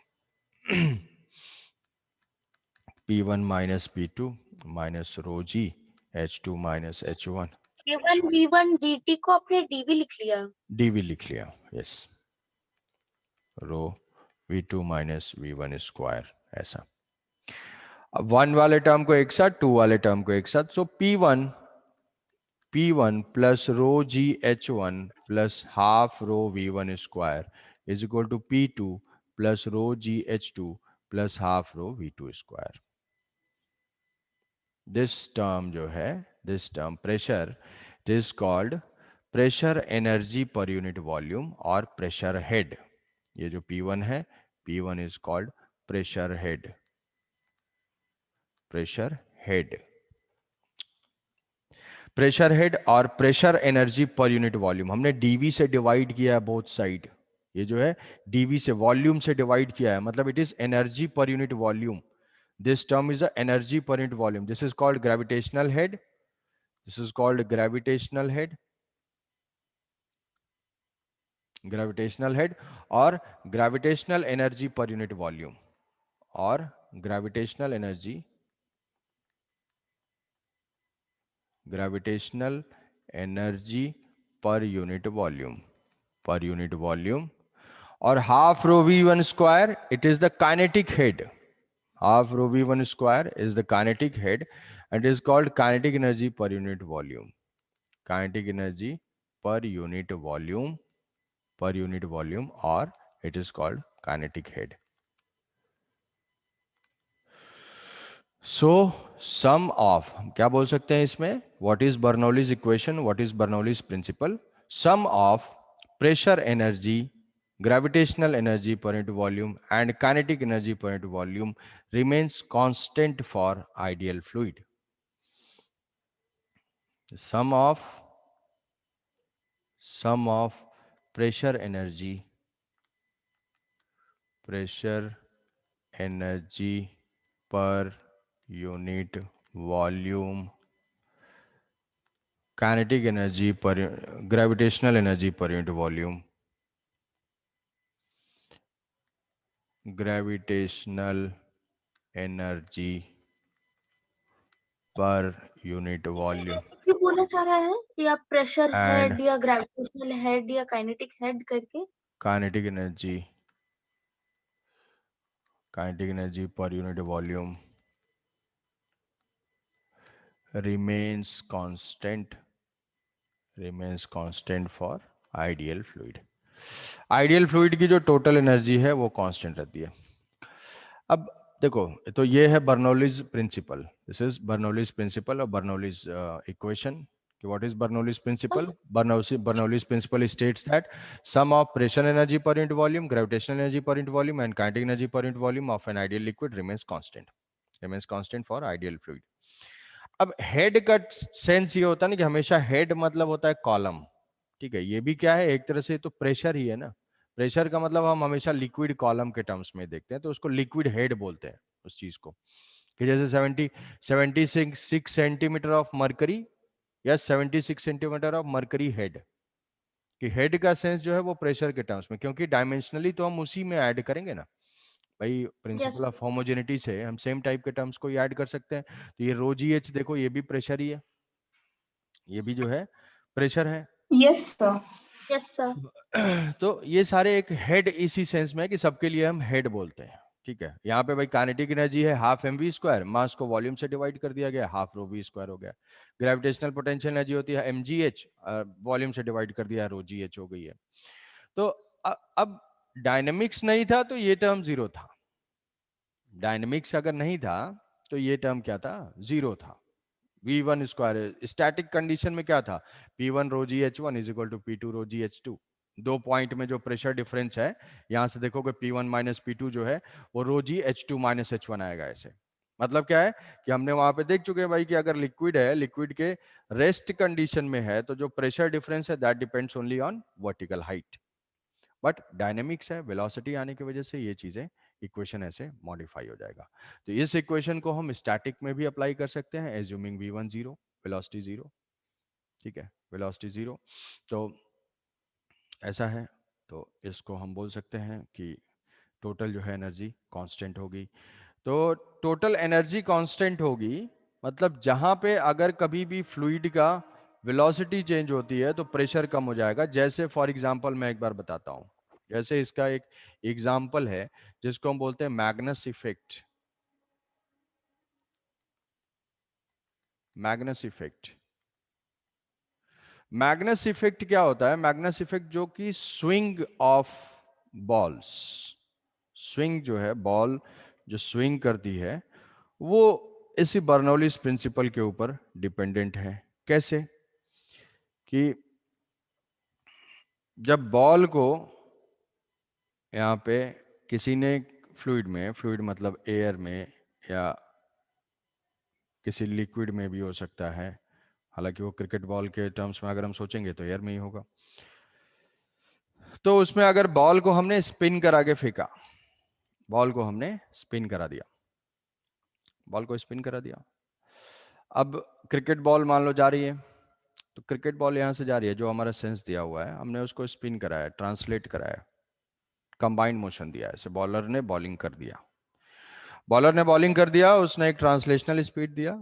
P1 minus P2 minus rho जी H2 minus H1, K1 V1 DT को आपने DV लिख लिया। dV लिख लिया, यस, रो V2 माइनस V1 स्क्वायर, ऐसा। अब वन वाले टर्म को एक साथ, टू वाले टर्म को एक साथ, so P1 plus rho ji H1 plus half rho V1 square is equal to P2 plus rho ji H2 plus half rho V2 square. This term जो है, this term pressure, it is called pressure energy per unit volume और pressure head. ये जो P1 है, P1 is called pressure head, pressure head, pressure head और pressure energy per unit volume हमने dV से divide किया है बोथ साइड। ये जो है डीवी से, वॉल्यूम से डिवाइड किया है, मतलब it is energy per unit volume. This term is the energy per unit volume. This is called gravitational head, this is called gravitational head, gravitational head और gravitational energy per unit volume और gravitational energy, gravitational energy per unit volume, per unit volume. और half rho V1 square, it is the kinetic head, half rho V1 square is the kinetic head and is called kinetic energy per unit volume, kinetic energy per unit volume, per unit volume, और it is called kinetic head. So sum of, हम क्या बोल सकते हैं इसमें, what is Bernoulli's equation, what is Bernoulli's principle, sum of pressure energy, gravitational energy per unit volume and kinetic energy per unit volume remains constant for ideal fluid. The sum of pressure energy per unit volume, kinetic energy per gravitational energy per unit volume, gravitational energy पर unit volume क्यों बोला जा रहा है या pressure and head या gravitational head या kinetic head करके? Kinetic energy per unit volume remains constant for ideal fluid. Ideal fluid की जो टोटल एनर्जी है वो कांस्टेंट रहती है। अब देखो, तो ये है Bernoulli's principle, this is Bernoulli's principle और बर्नौलीज इक्वेशन कि what is Bernoulli's principle. Bernoulli's principle states that sum of pressure energy per unit volume, gravitational energy per unit volume and kinetic energy per unit volume of an ideal liquid remains constant for ideal fluid. अब head का sense ये होता है ना कि हमेशा head मतलब होता है कॉलम, ठीक है। ये भी क्या है, एक तरह से तो प्रेशर ही है ना। प्रेशर का मतलब हम हमेशा लिक्विड कॉलम के टर्म्स में देखते हैं, तो उसको लिक्विड हेड बोलते हैं उस चीज को, कि जैसे 76 सेंटीमीटर ऑफ मरकरी या 76 सेंटीमीटर ऑफ मरकरी हेड, कि हेड का सेंस जो है वो प्रेशर के टर्म्स में, क्योंकि डायमेंशनली तो हम उसी में ऐड करेंगे ना भाई, प्रिंसिपल यस ऑफ होमोजेनिटी से हम सेम टाइप के टर्म्स को ऐड कर सकते हैं। तो ये रो जी एच देखो, ये भी प्रेशर ही है, ये भी जो है प्रेशर है। Yes sir. Yes sir. तो ये सारे एक हेड इसी सेंस में है कि सबके लिए हम हेड बोलते हैं, ठीक है। यहाँ पे भाई काइनेटिक एनर्जी है हाफ एम वी स्क्वायर, मास को वॉल्यूम से डिवाइड कर दिया गया, हाफ रो वी स्क्वायर हो गया। ग्रेविटेशनल पोटेंशियल एनर्जी होती है एम जी एच, वॉल्यूम से डिवाइड कर दिया, रो जी एच हो गई है। तो अब डायनेमिक्स नहीं था तो ये टर्म जीरो था, डायनेमिक्स अगर नहीं था तो ये टर्म क्या था, जीरो था। V1 स्क्वायर स्टैटिक कंडीशन में क्या था, P1 rho ji H1 is equal to P2 rho ji H2। दो पॉइंट में जो प्रेशर डिफरेंस है, यहां से देखोगे P1 माइनस P2 जो है वो रो जी H2 माइनस H1 आएगा। ऐसे मतलब क्या है कि हमने वहां पे देख चुके हैं भाई कि अगर लिक्विड है, लिक्विड के रेस्ट कंडीशन में है, तो जो प्रेशर डिफरेंस है that depends only on vertical height. But dynamics है, वेलोसिटी आने की वजह से ये चीजें, इक्वेशन ऐसे मॉडिफाई हो जाएगा। तो इस इक्वेशन को हम स्टैटिक में भी अप्लाई कर सकते हैं, एज्यूमिंग v1 0, वेलोसिटी 0। ठीक है, वेलोसिटी 0। तो ऐसा है, तो इसको हम बोल सकते हैं कि टोटल जो है एनर्जी कांस्टेंट होगी। तो टोटल एनर्जी कांस्टेंट होगी मतलब जहां पे अगर कभी भी फ्लूइड का वेलोसिटी चेंज होती है तो प्रेशर कम हो जाएगा। जैसे फॉर एग्जांपल मैं एक बार बताता हूं, जैसे इसका एक एग्जांपल है जिसको हम बोलते हैं Magnus effect. Magnus effect, Magnus effect क्या होता है, मैग्नस इफेक्ट जो कि स्विंग ऑफ बॉल्स, स्विंग जो है, बॉल जो स्विंग करती है वो इसी बर्नौलीज प्रिंसिपल के ऊपर डिपेंडेंट है। कैसे कि जब बॉल को यहाँ पे किसी ने फ्लूइड में, फ्लूइड मतलब एयर में या किसी लिक्विड में भी हो सकता है, हालांकि वो क्रिकेट बॉल के टर्म्स में अगर हम सोचेंगे तो एयर में ही होगा। तो उसमें अगर बॉल को हमने स्पिन करा के फेंका, बॉल को हमने स्पिन करा दिया, बॉल को स्पिन करा दिया, अब क्रिकेट बॉल मान लो जा रही है, तो क्रिकेट बॉल यहां से जा रही है, जो हमारा सेंस दिया हुआ है हमने उसको स्पिन कराया, ट्रांसलेट कराया, कंबाइंड मोशन दिया, ऐसे बॉलर ने बॉलिंग कर दिया, बॉलर ने बॉलिंग कर दिया, उसने एक ट्रांसलेशनल स्पीड दिया,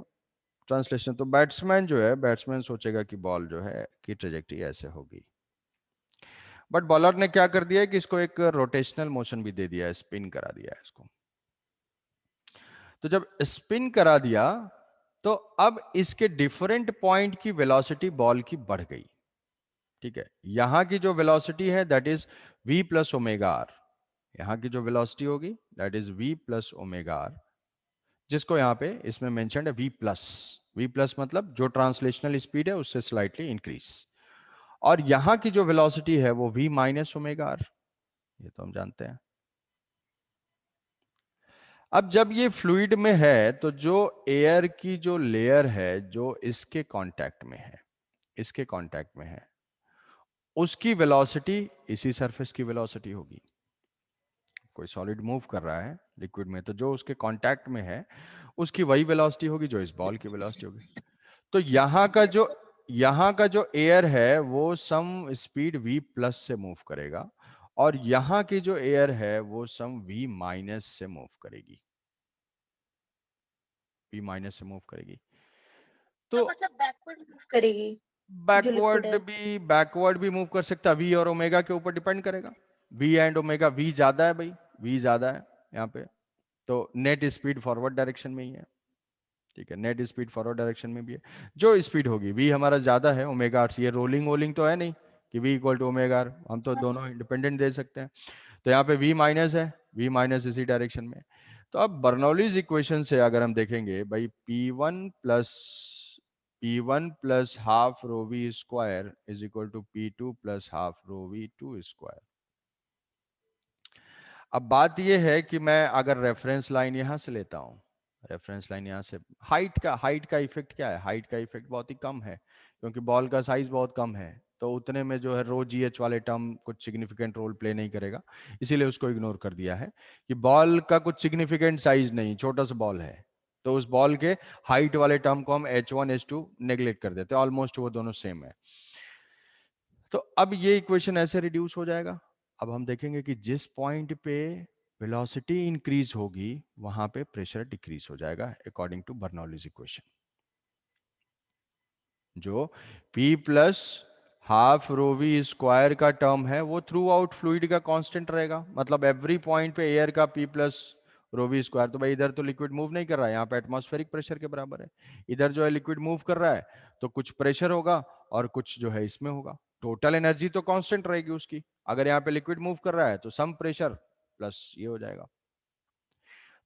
ट्रांसलेशन। तो बैट्समैन जो है, बैट्समैन सोचेगा कि बॉल जो है की ट्रेजेक्टरी ऐसे होगी, बट बॉलर ने क्या कर दिया है कि इसको एक रोटेशनल मोशन भी दे दिया है, स्पिन करा दिया है इसको। तो जब स्पिन करा दिया तो अब इसके डिफरेंट पॉइंट की वेलोसिटी बॉल की बढ़ गई। ठीक है, यहां की जो वेलोसिटी है that is v plus omega R, यहां की जो वेलोसिटी होगी that is v plus omega R, जिसको यहां पे इसमें मेंशन्ड है v प्लस। v प्लस मतलब जो ट्रांसलेशनल स्पीड है उससे स्लाइटली इंक्रीज, और यहां की जो वेलोसिटी है वो v माइनस ओमेगा आर, ये तो हम जानते हैं। अब जब ये फ्लूइड में है तो जो एयर की जो लेयर है जो इसके कांटेक्ट में है, इसके कांटेक्ट में है, उसकी वेलोसिटी इसी सरफेस की वेलोसिटी होगी। कोई सॉलिड मूव कर रहा है लिक्विड में तो जो उसके कांटेक्ट में है उसकी वही वेलोसिटी होगी जो इस बॉल की वेलोसिटी होगी। तो यहाँ का जो एयर है वो सम स्पीड v प्लस से मूव करेगा, और यहाँ की जो एयर है वो सम v माइनस से मूव करेगी, v माइनस से मूव करेगी। तो तो मतलब बैकवर्ड मूव करेगी जो लिक्विड है। बैकवर्ड भी मूव कर सकता है, v और ओमेगा के ऊपर डिपेंड करेगा, v एंड ओमेगा, v ज्यादा है भाई, v ज्यादा है यहाँ पे, तो नेट स्पीड फॉरवर्ड डायरेक्शन में ही है। ठीक है, नेट स्पीड फॉरवर्ड डायरेक्शन में भी है, जो स्पीड होगी v हमारा ज्यादा है ओमेगा आर से, ये रोलिंग वोलिंग तो है नहीं कि v equal to omega R, हम तो दोनों इंडिपेंडेंट दे सकते हैं। तो यहाँ पे v माइनस है, v माइनस इसी डायरेक्शन में। तो अब बर्नौलीज इक्वेशन से अगर हम देखेंगे भाई P1 plus half rho V square is equal to P2 plus half rho V two square. अब बात यह है कि मैं अगर रेफरेंस लाइन यहां से लेता हूं, रेफरेंस लाइन यहां से, हाइट का इफेक्ट क्या है, हाइट का इफेक्ट बहुत ही कम है क्योंकि बॉल का साइज बहुत कम है, तो उतने में जो है रो जी एच वाले टर्म कुछ सिग्निफिकेंट रोल प्ले नहीं करेगा, इसीलिए उसको इग्नोर कर दिया है कि बॉल का कुछ सिग्निफिकेंट साइज नहीं, छोटा सा बॉल है, तो उस बॉल के हाइट वाले टर्म को हम H1 H2 नेग्लेक्ट कर देते हैं, ऑलमोस्ट वो दोनों सेम है। तो अब ये इक्वेशन ऐसे रिड्यूस हो जाएगा। अब हम देखेंगे कि जिस पॉइंट पे वेलोसिटी इंक्रीज होगी वहां पे प्रेशर डिक्रीज हो जाएगा अकॉर्डिंग टू बर्नौलीज इक्वेशन। जो P plus half rho V square का टर्म है वो थ्रू आउट फ्लूइड का कांस्टेंट रहेगा, मतलब एवरी पॉइंट पे एयर का P plus rho V square. तो भाई इधर तो लिक्विड मूव नहीं कर रहा है, यहाँ पे एटमॉस्फेरिक प्रेशर के बराबर है, इधर जो है लिक्विड मूव कर रहा है तो कुछ प्रेशर होगा और कुछ जो है इसमें होगा, टोटल एनर्जी तो कांस्टेंट रहेगी उसकी। अगर यहाँ पे लिक्विड मूव कर रहा है तो सम प्रेशर प्लस ये हो जाएगा।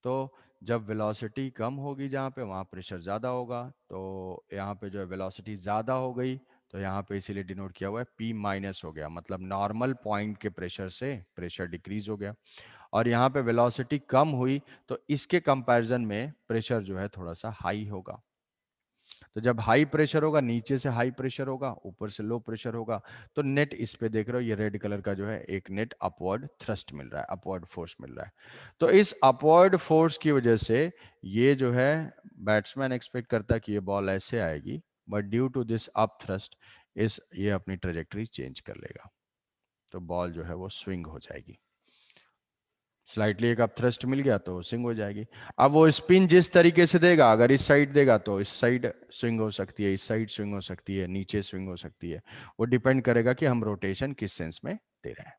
तो जब वेलोसिटी कम होगी जहाँ पे, वहाँ प्रेशर ज़्यादा होगा। तो यहाँ पे जो है वेलोसिटी ज़्यादा हो गई, तो यहाँ पे इसीलिए डिनोट किया हुआ है P माइनस हो गया, मतलब नॉर्मल पॉइंट के प्रेशर से प्रेशर डिक्रीज हो गया। और यहाँ पे वेलोसिटी कम हुई तो इसके कंपैरिजन में प्रेशर जो है थोड़ा सा हाई होगा। तो जब हाई प्रेशर होगा, नीचे से हाई प्रेशर होगा, ऊपर से लो प्रेशर होगा, तो नेट इस पे देख रहे हो, ये रेड कलर का जो है एक नेट अपवर्ड थ्रस्ट मिल रहा है, अपवर्ड फोर्स मिल रहा है। तो इस अपवर्ड फोर्स की वजह से ये जो है बैट्समैन एक्सपेक्ट करता है कि ये बॉल ऐसे आएगी, but due to this up thrust ये अपनी ट्रेजेक्टरी चेंज कर लेगा, तो बॉल जो है वो स्विंग हो जाएगी। स्लाइटली एक अपथ्रस्ट मिल गया तो स्विंग हो जाएगी। अब वो स्पिन जिस तरीके से देगा, अगर इस साइड देगा तो इस साइड स्विंग हो सकती है, इस साइड स्विंग हो सकती है, नीचे स्विंग हो सकती है। वो डिपेंड करेगा कि हम रोटेशन किस सेंस में दे रहे हैं,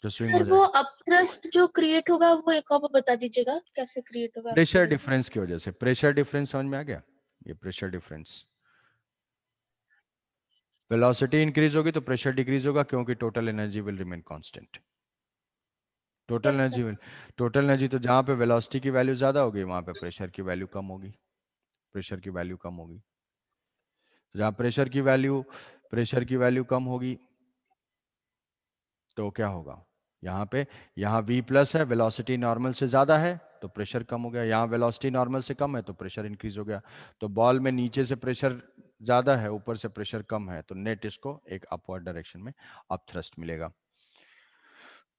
तो स्विंग हो सर वो जाएगा। अपथ्रस्ट जो क्रिएट होगा वो एक और बता दीजिएगा कैसे क्रिएट होगा प्रेशर upthrust? डिफरेंस की वजह से। प्रेशर डिफरेंस समझ में आ गया? ये प्रेशर डिफरेंस, वेलोसिटी इंक्रीज होगी तो प्रेशर डिक्रीज होगा, क्योंकि total energy will remain constant. Total Yes, energy sir. Total energy, तो जहां पे वेलोसिटी की वैल्यू ज्यादा होगी वहां पे प्रेशर की वैल्यू कम होगी, प्रेशर की वैल्यू कम होगी। तो जहां प्रेशर की वैल्यू कम होगी तो क्या होगा, यहाँ पे, यहाँ V प्लस है, वेलोसिटी नॉर्मल से ज्यादा है तो प्रेशर कम हो गया, यहाँ वेलोसिटी नॉर्मल से कम है तो प्रेशर इंक्रीज हो गया। तो बॉल में नीचे से प्रेशर ज्यादा है, ऊपर से प्रेशर कम है, तो नेट इसको एक अपवर्ड डायरेक्शन में अप थ्रस्ट मिलेगा,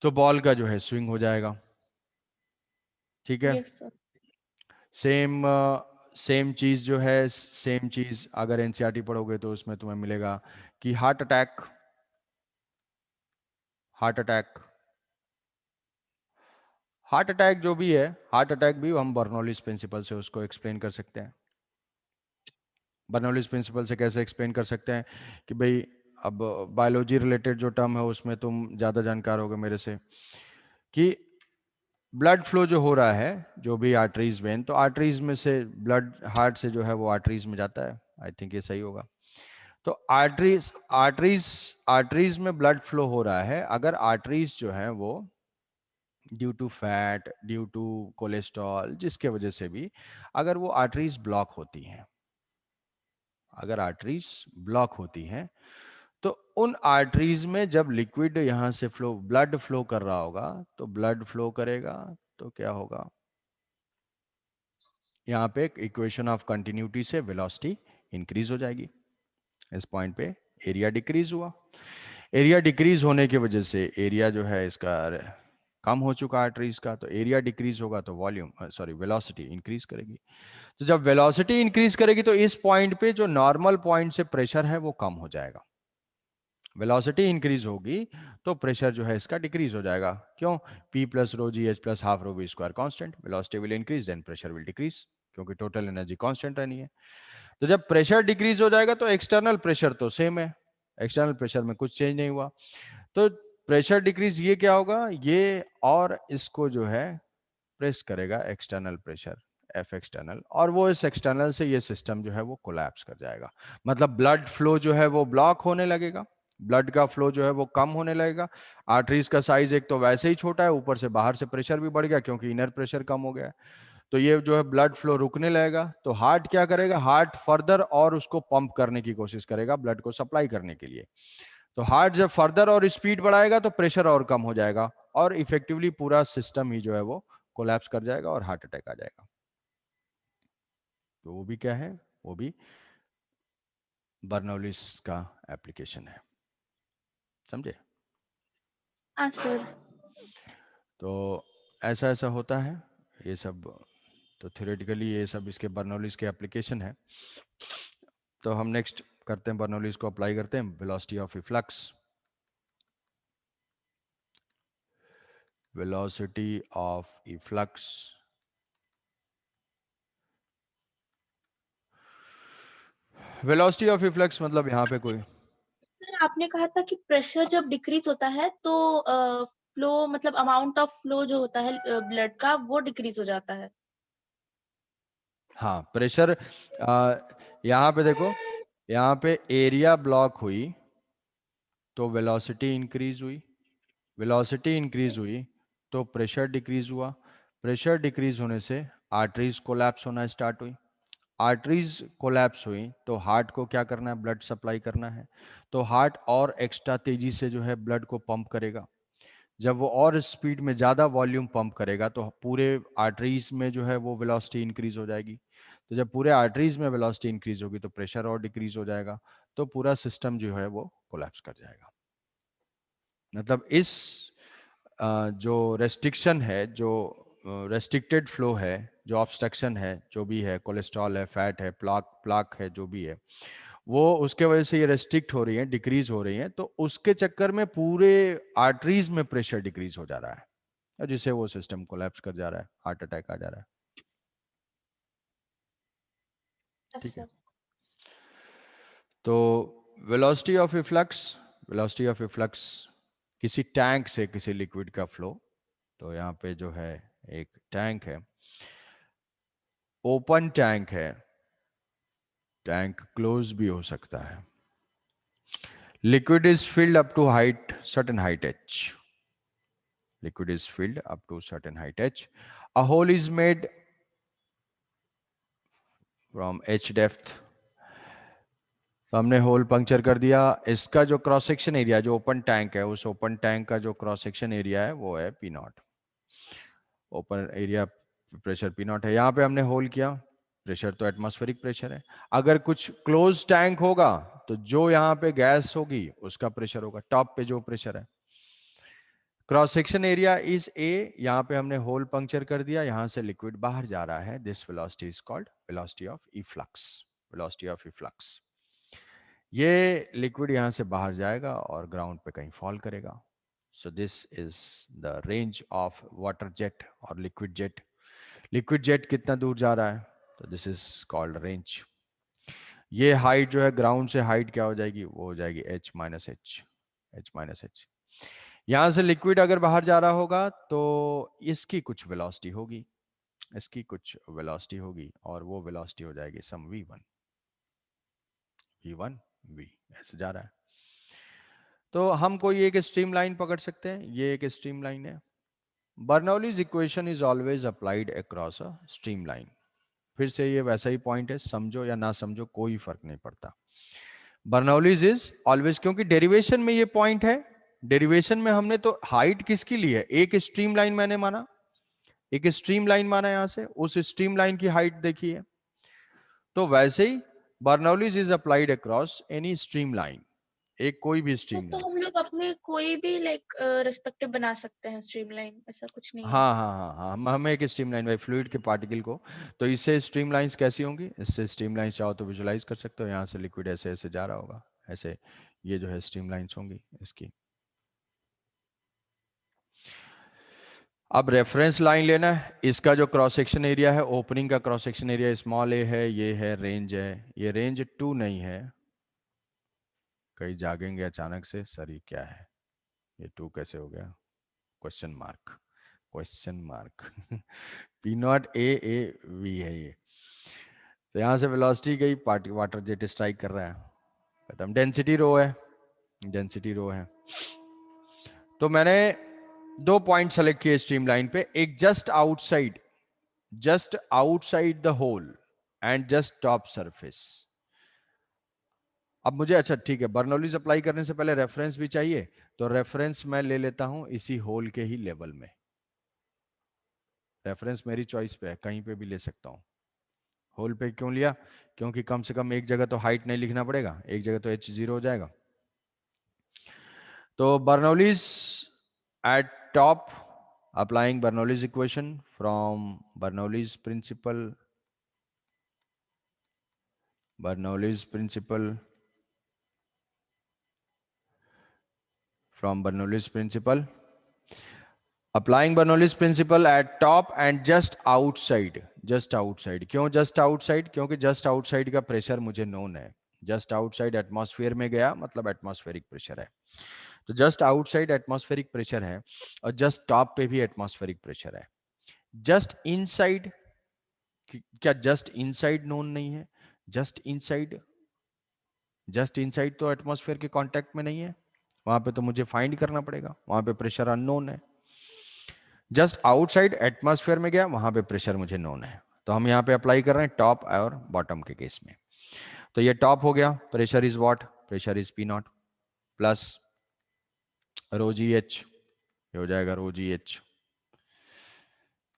तो बॉल का जो है स्विंग हो जाएगा। ठीक है। Yes, sir. सेम सेम चीज जो है, सेम चीज अगर एनसीईआरटी पढ़ोगे तो उसमें तुम्हें मिलेगा कि heart attack, heart attack heart attack जो भी है, हार्ट अटैक भी हम बर्नौलीज प्रिंसिपल से उसको एक्सप्लेन कर सकते हैं। बर्नौलीज प्रिंसिपल से कैसे एक्सप्लेन कर सकते हैं कि भाई, अब बायोलॉजी रिलेटेड जो टर्म है उसमें तुम ज़्यादा जानकार होगे मेरे से, कि ब्लड फ्लो जो हो रहा है, जो भी आर्टरीज वेन, तो आर्टरीज में से ब्लड हार्ट से जो है वो आर्टरीज में जाता है, आई थिंक ये सही होगा। तो आर्टरीज आर्टरीज आर्टरीज में ब्लड फ्लो हो रहा है, अगर आर्टरीज जो है वो due to fat, due to cholesterol, जिसके वजह से भी अगर वो आर्टरीज ब्लॉक होती हैं, अगर आर्टरीज ब्लॉक होती हैं, तो उन आर्टरीज में जब लिक्विड यहां से फ्लो, ब्लड फ्लो कर रहा होगा, तो ब्लड फ्लो करेगा तो क्या होगा, यहाँ पे एक इक्वेशन ऑफ कंटिन्यूटी से वेलोसिटी इंक्रीज हो जाएगी। इस पॉइंट पे एरिया डिक्रीज हुआ, एरिया डिक्रीज होने की वजह से एरिया जो है इसका कम हो चुका आर्टरीज का, तो एरिया डिक्रीज होगा तो वॉल्यूम, सॉरी, वेलोसिटी इंक्रीज करेगी। तो जब वेलोसिटी इंक्रीज करेगी तो इस पॉइंट पे जो नॉर्मल पॉइंट से प्रेशर है वो कम हो जाएगा। वेलोसिटी इंक्रीज होगी तो प्रेशर जो है इसका डिक्रीज हो जाएगा। क्यों? P plus rho G H plus half rho V square constant, velocity will increase then pressure will decrease, क्योंकि टोटल एनर्जी कांस्टेंट रहनी है। तो जब प्रेशर डिक्रीज हो जाएगा तो एक्सटर्नल प्रेशर तो सेम है, एक्सटर्नल प्रेशर में कुछ चेंज नहीं हुआ, तो प्रेशर डिक्रीज ये क्या होगा, ये और इसको जो है प्रेस करेगा एक्सटर्नल प्रेशर, एफ एक्सटर्नल, और वो इस एक्सटर्नल से ये सिस्टम जो है वो कोलैप्स कर जाएगा। मतलब ब्लड फ्लो जो है वो ब्लॉक होने लगेगा, ब्लड का फ्लो जो है वो कम होने लगेगा। आर्टरीज का साइज एक तो वैसे ही छोटा है, ऊपर से बाहर से प्रेशर भी बढ़ गया क्योंकि इनर प्रेशर कम हो गया है, तो ये जो है ब्लड फ्लो रुकने लगेगा। तो हार्ट क्या करेगा, हार्ट फर्दर और उसको पंप करने की कोशिश करेगा, ब्लड को सप्लाई करने के लिए। तो हार्ट जब फर्दर और स्पीड बढ़ाएगा तो प्रेशर और कम हो जाएगा, और इफेक्टिवली पूरा सिस्टम ही जो है वो कोलैप्स कर जाएगा और हार्ट अटैक आ जाएगा। तो वो भी क्या है, वो भी बर्नौलिस का एप्लीकेशन है, समझे? हाँ सर। तो ऐसा ऐसा होता है ये सब, तो थ्योरेटिकली ये सब इसके बर्नौलिस के एप्लीकेशन है। तो हम नेक्स्ट करते हैं, बर्नौलिस को अप्लाई करते हैं, velocity of efflux, velocity of efflux. Velocity of efflux मतलब यहाँ पे कोई, सर आपने कहा था कि प्रेशर जब डिक्रीज होता है तो फ्लो मतलब अमाउंट ऑफ फ्लो जो होता है ब्लड का वो डिक्रीज हो जाता है। हाँ प्रेशर, यहाँ पे देखो, यहाँ पे एरिया ब्लॉक हुई तो वेलोसिटी इंक्रीज हुई, वेलोसिटी इंक्रीज हुई तो प्रेशर डिक्रीज हुआ, प्रेशर डिक्रीज होने से आर्टरीज कोलैप्स होना स्टार्ट हुई। आर्टरीज कोलैप्स हुई तो हार्ट को क्या करना है, ब्लड सप्लाई करना है। तो हार्ट और एक्स्ट्रा तेजी से जो है ब्लड को पंप करेगा। जब वो और स्पीड में ज़्यादा वॉल्यूम पंप करेगा तो पूरे आर्टरीज में जो है वो वेलोसिटी इंक्रीज हो जाएगी। तो जब पूरे आर्टरीज में वेलोसिटी इंक्रीज होगी तो प्रेशर और डिक्रीज हो जाएगा, तो पूरा सिस्टम जो है वो कोलैप्स कर जाएगा। मतलब इस जो रेस्ट्रिक्शन है, जो रेस्ट्रिक्टेड फ्लो है, जो ऑब्स्ट्रक्शन है, जो भी है, कोलेस्ट्रॉल है, फैट है, प्लाक है, जो भी है, वो उसके वजह से ये रेस्ट्रिक्ट हो रही है, डिक्रीज हो रही है, तो उसके चक्कर में पूरे आर्टरीज में प्रेशर डिक्रीज हो जा रहा है, और जिससे वो सिस्टम कोलैप्स कर जा रहा है, हार्ट अटैक आ जा रहा है। ठीक है, तो वेलोसिटी ऑफ इफ्लक्स किसी टैंक से किसी लिक्विड का फ्लो। तो यहाँ पे जो है एक टैंक है, ओपन टैंक है, टैंक क्लोज भी हो सकता है। Liquid is filled up to height, certain height h. Liquid is filled up to certain height h. A hole is made from h depth. तो हमने होल पंक्चर कर दिया। इसका जो क्रॉस सेक्शन एरिया, जो ओपन टैंक है, उस open tank का जो क्रॉस सेक्शन एरिया है वो है P not. Open area pressure P not है। यहाँ पे हमने होल किया, प्रेशर तो एटमॉस्फेरिक प्रेशर है। अगर कुछ क्लोज टैंक होगा तो जो यहाँ पे गैस होगी उसका प्रेशर होगा, टॉप पे जो प्रेशर है। Cross section area is a, यहाँ पे हमने होल पंक्चर कर दिया, यहाँ से लिक्विड बाहर जा रहा है। This velocity is called velocity of efflux, velocity of efflux. ये लिक्विड यहाँ से बाहर जाएगा और ग्राउंड पे कहीं फॉल करेगा। So this is the range of water jet और लिक्विड जेट। लिक्विड जेट कितना दूर जा रहा है, तो दिस इज कॉल्ड रेंज। ये हाइट जो है ग्राउंड से हाइट क्या हो जाएगी, वो हो जाएगी h माइनस h। यहां से लिक्विड अगर बाहर जा रहा होगा तो इसकी कुछ वेलोसिटी होगी, इसकी कुछ वेलोसिटी होगी, और वो वेलोसिटी हो जाएगी सम v1 ऐसे जा रहा है। तो हम कोई एक स्ट्रीम लाइन पकड़ सकते हैं, ये एक स्ट्रीम लाइन है। Bernoulli's equation is always applied across a stream line. फिर से ये वैसा ही पॉइंट है, समझो या ना समझो कोई फर्क नहीं पड़ता। बर्नौलीज इज ऑलवेज, क्योंकि डेरिवेशन में ये पॉइंट है। डेरिवेशन में हमने तो हाइट किसकी ली है, एक स्ट्रीम लाइन मैंने माना, एक स्ट्रीम लाइन माना, यहां से उस स्ट्रीम लाइन की हाइट देखी है। तो वैसे ही Bernoulli's is applied across any stream line, एक कोई भी सर स्ट्रीम तो लाइन। हम लोग अपने कोई भी लाइक रिस्पेक्टिव बना सकते हैं स्ट्रीमलाइन, ऐसा कुछ नहीं है? हाँ हाँ हाँ हाँ, हम एक स्ट्रीम लाइन भाई, फ्लूइड के पार्टिकल को, तो इससे स्ट्रीम लाइंस कैसी होंगी, इससे स्ट्रीम लाइंस चाहो तो विजुलाइज कर सकते हो। यहाँ से लिक्विड ऐसे ऐसे जा रहा होगा, ऐसे ये जो है स्ट्रीम लाइंस होंगी इसकी। अब रेफरेंस लाइन लेना है, इसका जो क्रॉस सेक्शन एरिया है, ओपनिंग का क्रॉस सेक्शन एरिया स्मॉल ए है, ये है रेंज है, ये रेंज 2 नहीं है। कहीं जागेंगे अचानक से, सर ये क्या है, ये 2 कैसे हो गया, question mark, question mark. P not A V है ये। तो यहां से वेलोसिटी गई, पार्टी वाटर जेट स्ट्राइक कर रहा है, खत्म। डेंसिटी रो है, डेंसिटी रो है। तो मैंने 2 पॉइंट सेलेक्ट किए स्ट्रीम लाइन पे, एक just outside the hole and just top surface. अब मुझे, अच्छा ठीक है, बर्नौलीज अप्लाई करने से पहले रेफरेंस भी चाहिए, तो रेफरेंस मैं ले लेता हूं इसी होल के ही लेवल में। रेफरेंस मेरी चॉइस पे है, कहीं पे भी ले सकता हूं। होल पे क्यों लिया, क्योंकि कम से कम एक जगह तो हाइट नहीं लिखना पड़ेगा, एक जगह तो h0 हो जाएगा। तो Bernoulli's eight top, applying Bernoulli's equation from Bernoulli's principle, applying Bernoulli's principle at top and just outside, क्यों just outside, क्योंकि just outside का प्रेशर मुझे नोन है। just outside एटमॉस्फेयर में गया मतलब एटमॉस्फेरिक प्रेशर है, तो जस्ट आउटसाइड एटमॉस्फेरिक प्रेशर है, और जस्ट टॉप पे भी एटमॉस्फेरिक प्रेशर है। जस्ट इनसाइड, क्या जस्ट इनसाइड नोन नहीं है, जस्ट इनसाइड तो एटमॉस्फेयर के कांटेक्ट में नहीं है, वहां पे तो मुझे फाइंड करना पड़ेगा, वहां पे प्रेशर अननोन है। जस्ट आउटसाइड एटमॉस्फेयर में गया, वहां पे प्रेशर मुझे नोन है, तो हम यहाँ पे अप्लाई कर रहे हैं टॉप और बॉटम के केस में। तो ये टॉप हो गया, pressure is what, pressure is P naught plus rho G H, ये हो जाएगा rho G H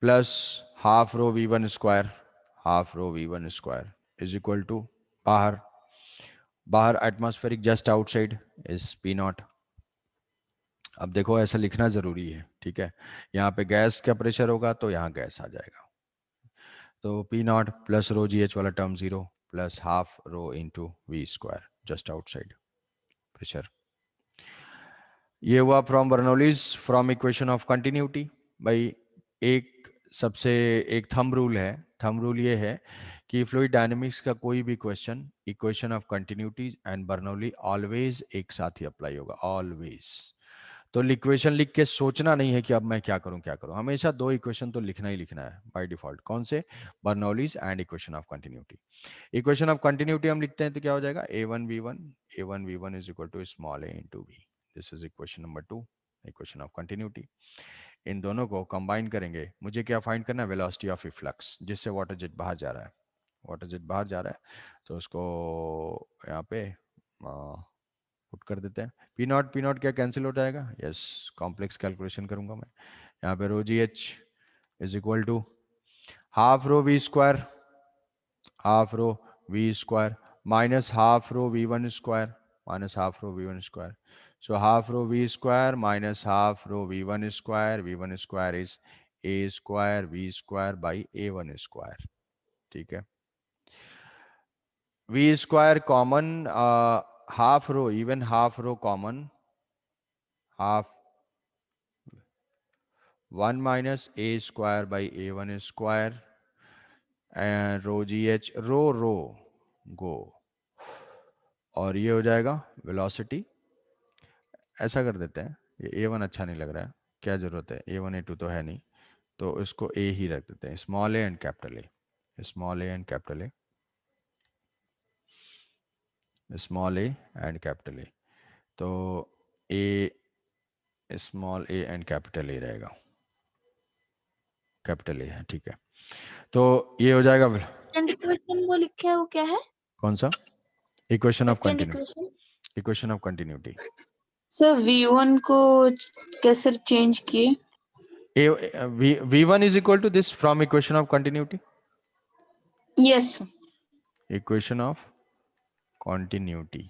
plus half rho V one square, half rho V one square is equal to बाहर, बाहर atmospheric just outside is P naught. अब देखो ऐसा लिखना जरूरी है, ठीक है, यहाँ पे गैस का प्रेशर होगा तो यहाँ गैस आ जाएगा, तो P naught plus rho G H वाला term zero plus half rho into V square just outside pressure. ये हुआ from Bernoulli's from equation of continuity. भाई एक सबसे एक थंब रूल है, थंब रूल ये है कि फ्लूइड डायनेमिक्स का कोई भी question equation of continuity and Bernoulli always एक साथ ही अप्लाई होगा, ऑलवेज। तो इक्वेशन लिख के सोचना नहीं है कि अब मैं क्या करूं क्या करूं, हमेशा दो इक्वेशन तो लिखना ही लिखना है बाय डिफॉल्ट। कौन से? Bernoulli's and equation of continuity. Equation of continuity हम लिखते हैं तो क्या हो जाएगा, a1v1 is equal to small a into v। This is equation number 2, equation of continuity. इन दोनों को कंबाइन करेंगे, मुझे क्या फाइंड करना है, वेलोसिटी ऑफ फ्लक्स, जिससे वाटर जेट बाहर जा रहा है, वाटर जेट बाहर जा रहा है, तो उसको यहाँ पे पुट कर देते हैं। पी नॉट क्या कैंसिल हो जाएगा, यस, कॉम्प्लेक्स कैलकुलेशन करूंगा मैं, यहाँ पे rho G H is equal to half rho V square, half rho V square minus half rho V one square, minus half rho V one square. So half rho v square minus half rho v1 square, v1 square is a square v square by a1 square, ठीक है। v square common, half row, even half row common, half 1 minus a square by a1 square and rho gh, rho go, और ये हो जाएगा velocity. ऐसा कर देते हैं, ये a1 अच्छा नहीं लग रहा है, क्या जरूरत है, a1 a2 तो है नहीं, तो इसको a ही रख देते हैं, small A and capital A, small A and capital A, small A and capital A, तो A small A and capital A रहेगा, कैपिटल ए है, ठीक है। तो ये हो जाएगा, सेकंड इक्वेशन वो लिखे है वो क्या है? कौन सा? Equation of second continue, equation equation of continuity. Sir V1 को कैसे चेंज किए? v1 is equal to this from equation of continuity, yes equation of continuity,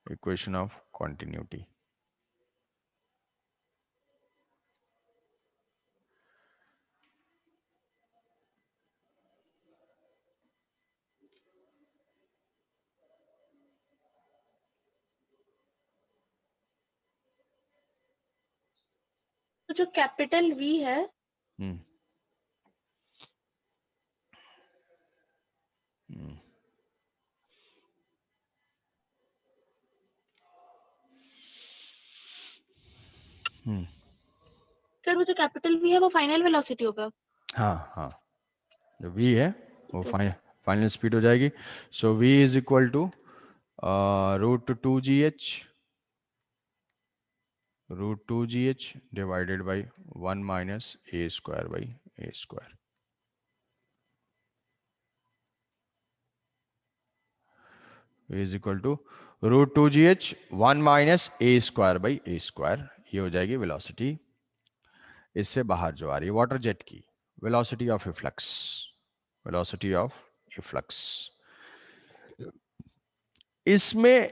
equation of continuity। तो जो कैपिटल V है हम्म हम्म हम्म, सर वो जो कैपिटल V है वो फाइनल वेलोसिटी होगा। हाँ हाँ, जो v है वो ठीक है। फाइनल स्पीड हो जाएगी। So v is equal to √2gh, √2gh divided by 1 minus a square by a square, v is equal to √2gh 1 minus a square by a square। ये हो जाएगी वेलोसिटी इससे बाहर जो आ रही है वाटर जेट की, velocity of flux, velocity of flux. इसमें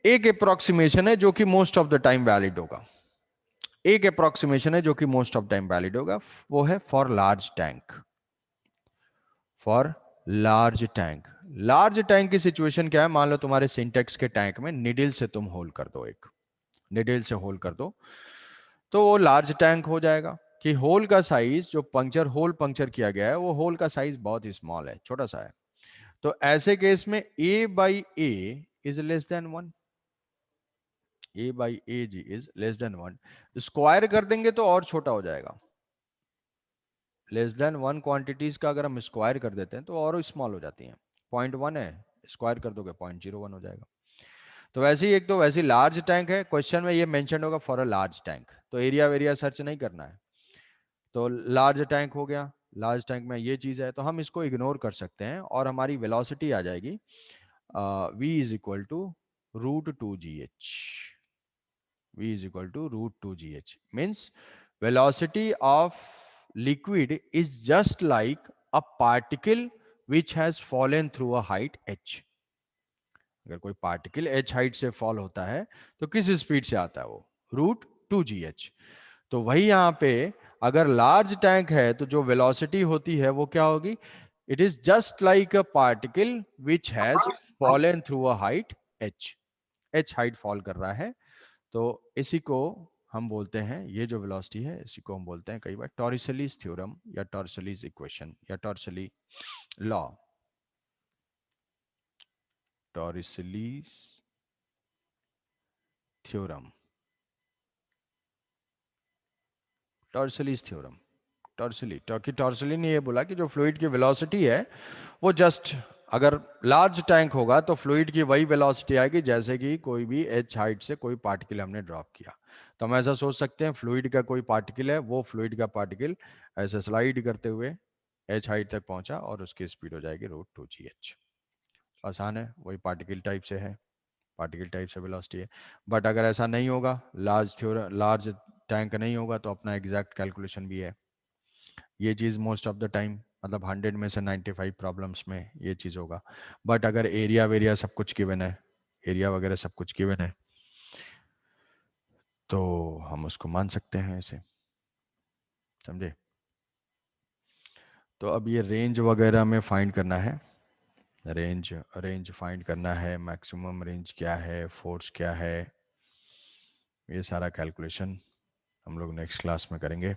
एक अप्रोक्सीमेशन है जो कि most of the time valid होगा, एक अप्रोक्सीमेशन है जो कि मोस्ट ऑफ टाइम वैलिड होगा, वो है for large tank, for large tank. Large tank की सिचुएशन क्या है, मान लो तुम्हारे सिंटेक्स के टैंक में निडल से तुम होल कर दो, एक निडल से होल कर दो, तो वो लार्ज टैंक हो जाएगा। कि होल का साइज जो पंक्चर होल पंक्चर किया गया है वो होल का साइज बहुत ही स्मॉल है, छोटा सा है, तो ऐसे केस में a by A is less than 1, a by A G is less than 1। Square कर देंगे तो और छोटा हो जाएगा, लेस देन 1 क्वांटिटीज का अगर हम स्क्वायर कर देते हैं तो और स्मॉल हो जाती हैं। 0.1 है, स्क्वायर कर दोगे 0.01 हो जाएगा। तो वैसे ही एक तो वैसे लार्ज टैंक है, क्वेश्चन में ये मेंशन होगा फॉर अ लार्ज टैंक, तो एरिया वेरिया सर्च नहीं करना है। तो लार्ज टैंक हो गया, लार्ज टैंक में ये चीज है, तो हम इसको इग्नोर कर सकते हैं और हमारी वेलोसिटी आ जाएगी v is equal to √2gh। v is equal to √2gh means velocity of liquid is just like a particle which has fallen through a height h। अगर कोई पार्टिकल h हाइट से फॉल होता है तो किस speed से आता है वो, √2gh। तो वही यहां पे अगर लार्ज टैंक है तो जो वेलोसिटी होती है वो क्या होगी, it is just like a particle which has fallen through a height h height fall कर रहा है। तो इसी को हम बोलते हैं, ये जो वेलोसिटी है इसी को हम बोलते हैं कई बार टॉरिसेलीज थ्योरम या टॉरिसेलीज इक्वेशन या टॉरिसेली लॉ, टॉरिसेलीज थ्योरम, टॉरिसेलीज थ्योरम। टॉर्सली ने ये बोला कि जो फ्लूइड की वेलोसिटी है वो जस्ट, अगर लार्ज टैंक होगा तो फ्लूइड की वही वेलोसिटी आएगी जैसे कि कोई भी h हाइट से कोई पार्टिकल हमने ड्रॉप किया। तो हम ऐसा सोच सकते हैं फ्लूइड का कोई पार्टिकल है, वो फ्लूइड का पार्टिकल ऐसे स्लाइड करते हुए h हाइट तक पहुंचा और उसकी स्पीड हो जाएगी √2gh। आसान है, वही पार्टिकल टाइप से है, पार्टिकल टाइप से वेलोसिटी है। बट अगर ऐसा नहीं होगा, लार्ज टैंक नहीं होगा तो अपना एग्जैक्ट कैलकुलेशन भी है। ये चीज़ मोस्ट ऑफ द टाइम मतलब 100 में से 95 प्रॉब्लम्स में ये चीज़ होगा। बट अगर एरिया वेरिया सब कुछ गिवन है, एरिया वगैरह सब कुछ गिवन है, तो हम उसको मान सकते हैं ऐसे, समझे। तो अब ये रेंज वगैरह में फाइंड करना है, रेंज फाइंड करना है, मैक्सिमम रेंज क्या है, फोर्स क्या है, ये सारा कैलकुलेशन हम लोग नेक्स्ट क्लास में करेंगे।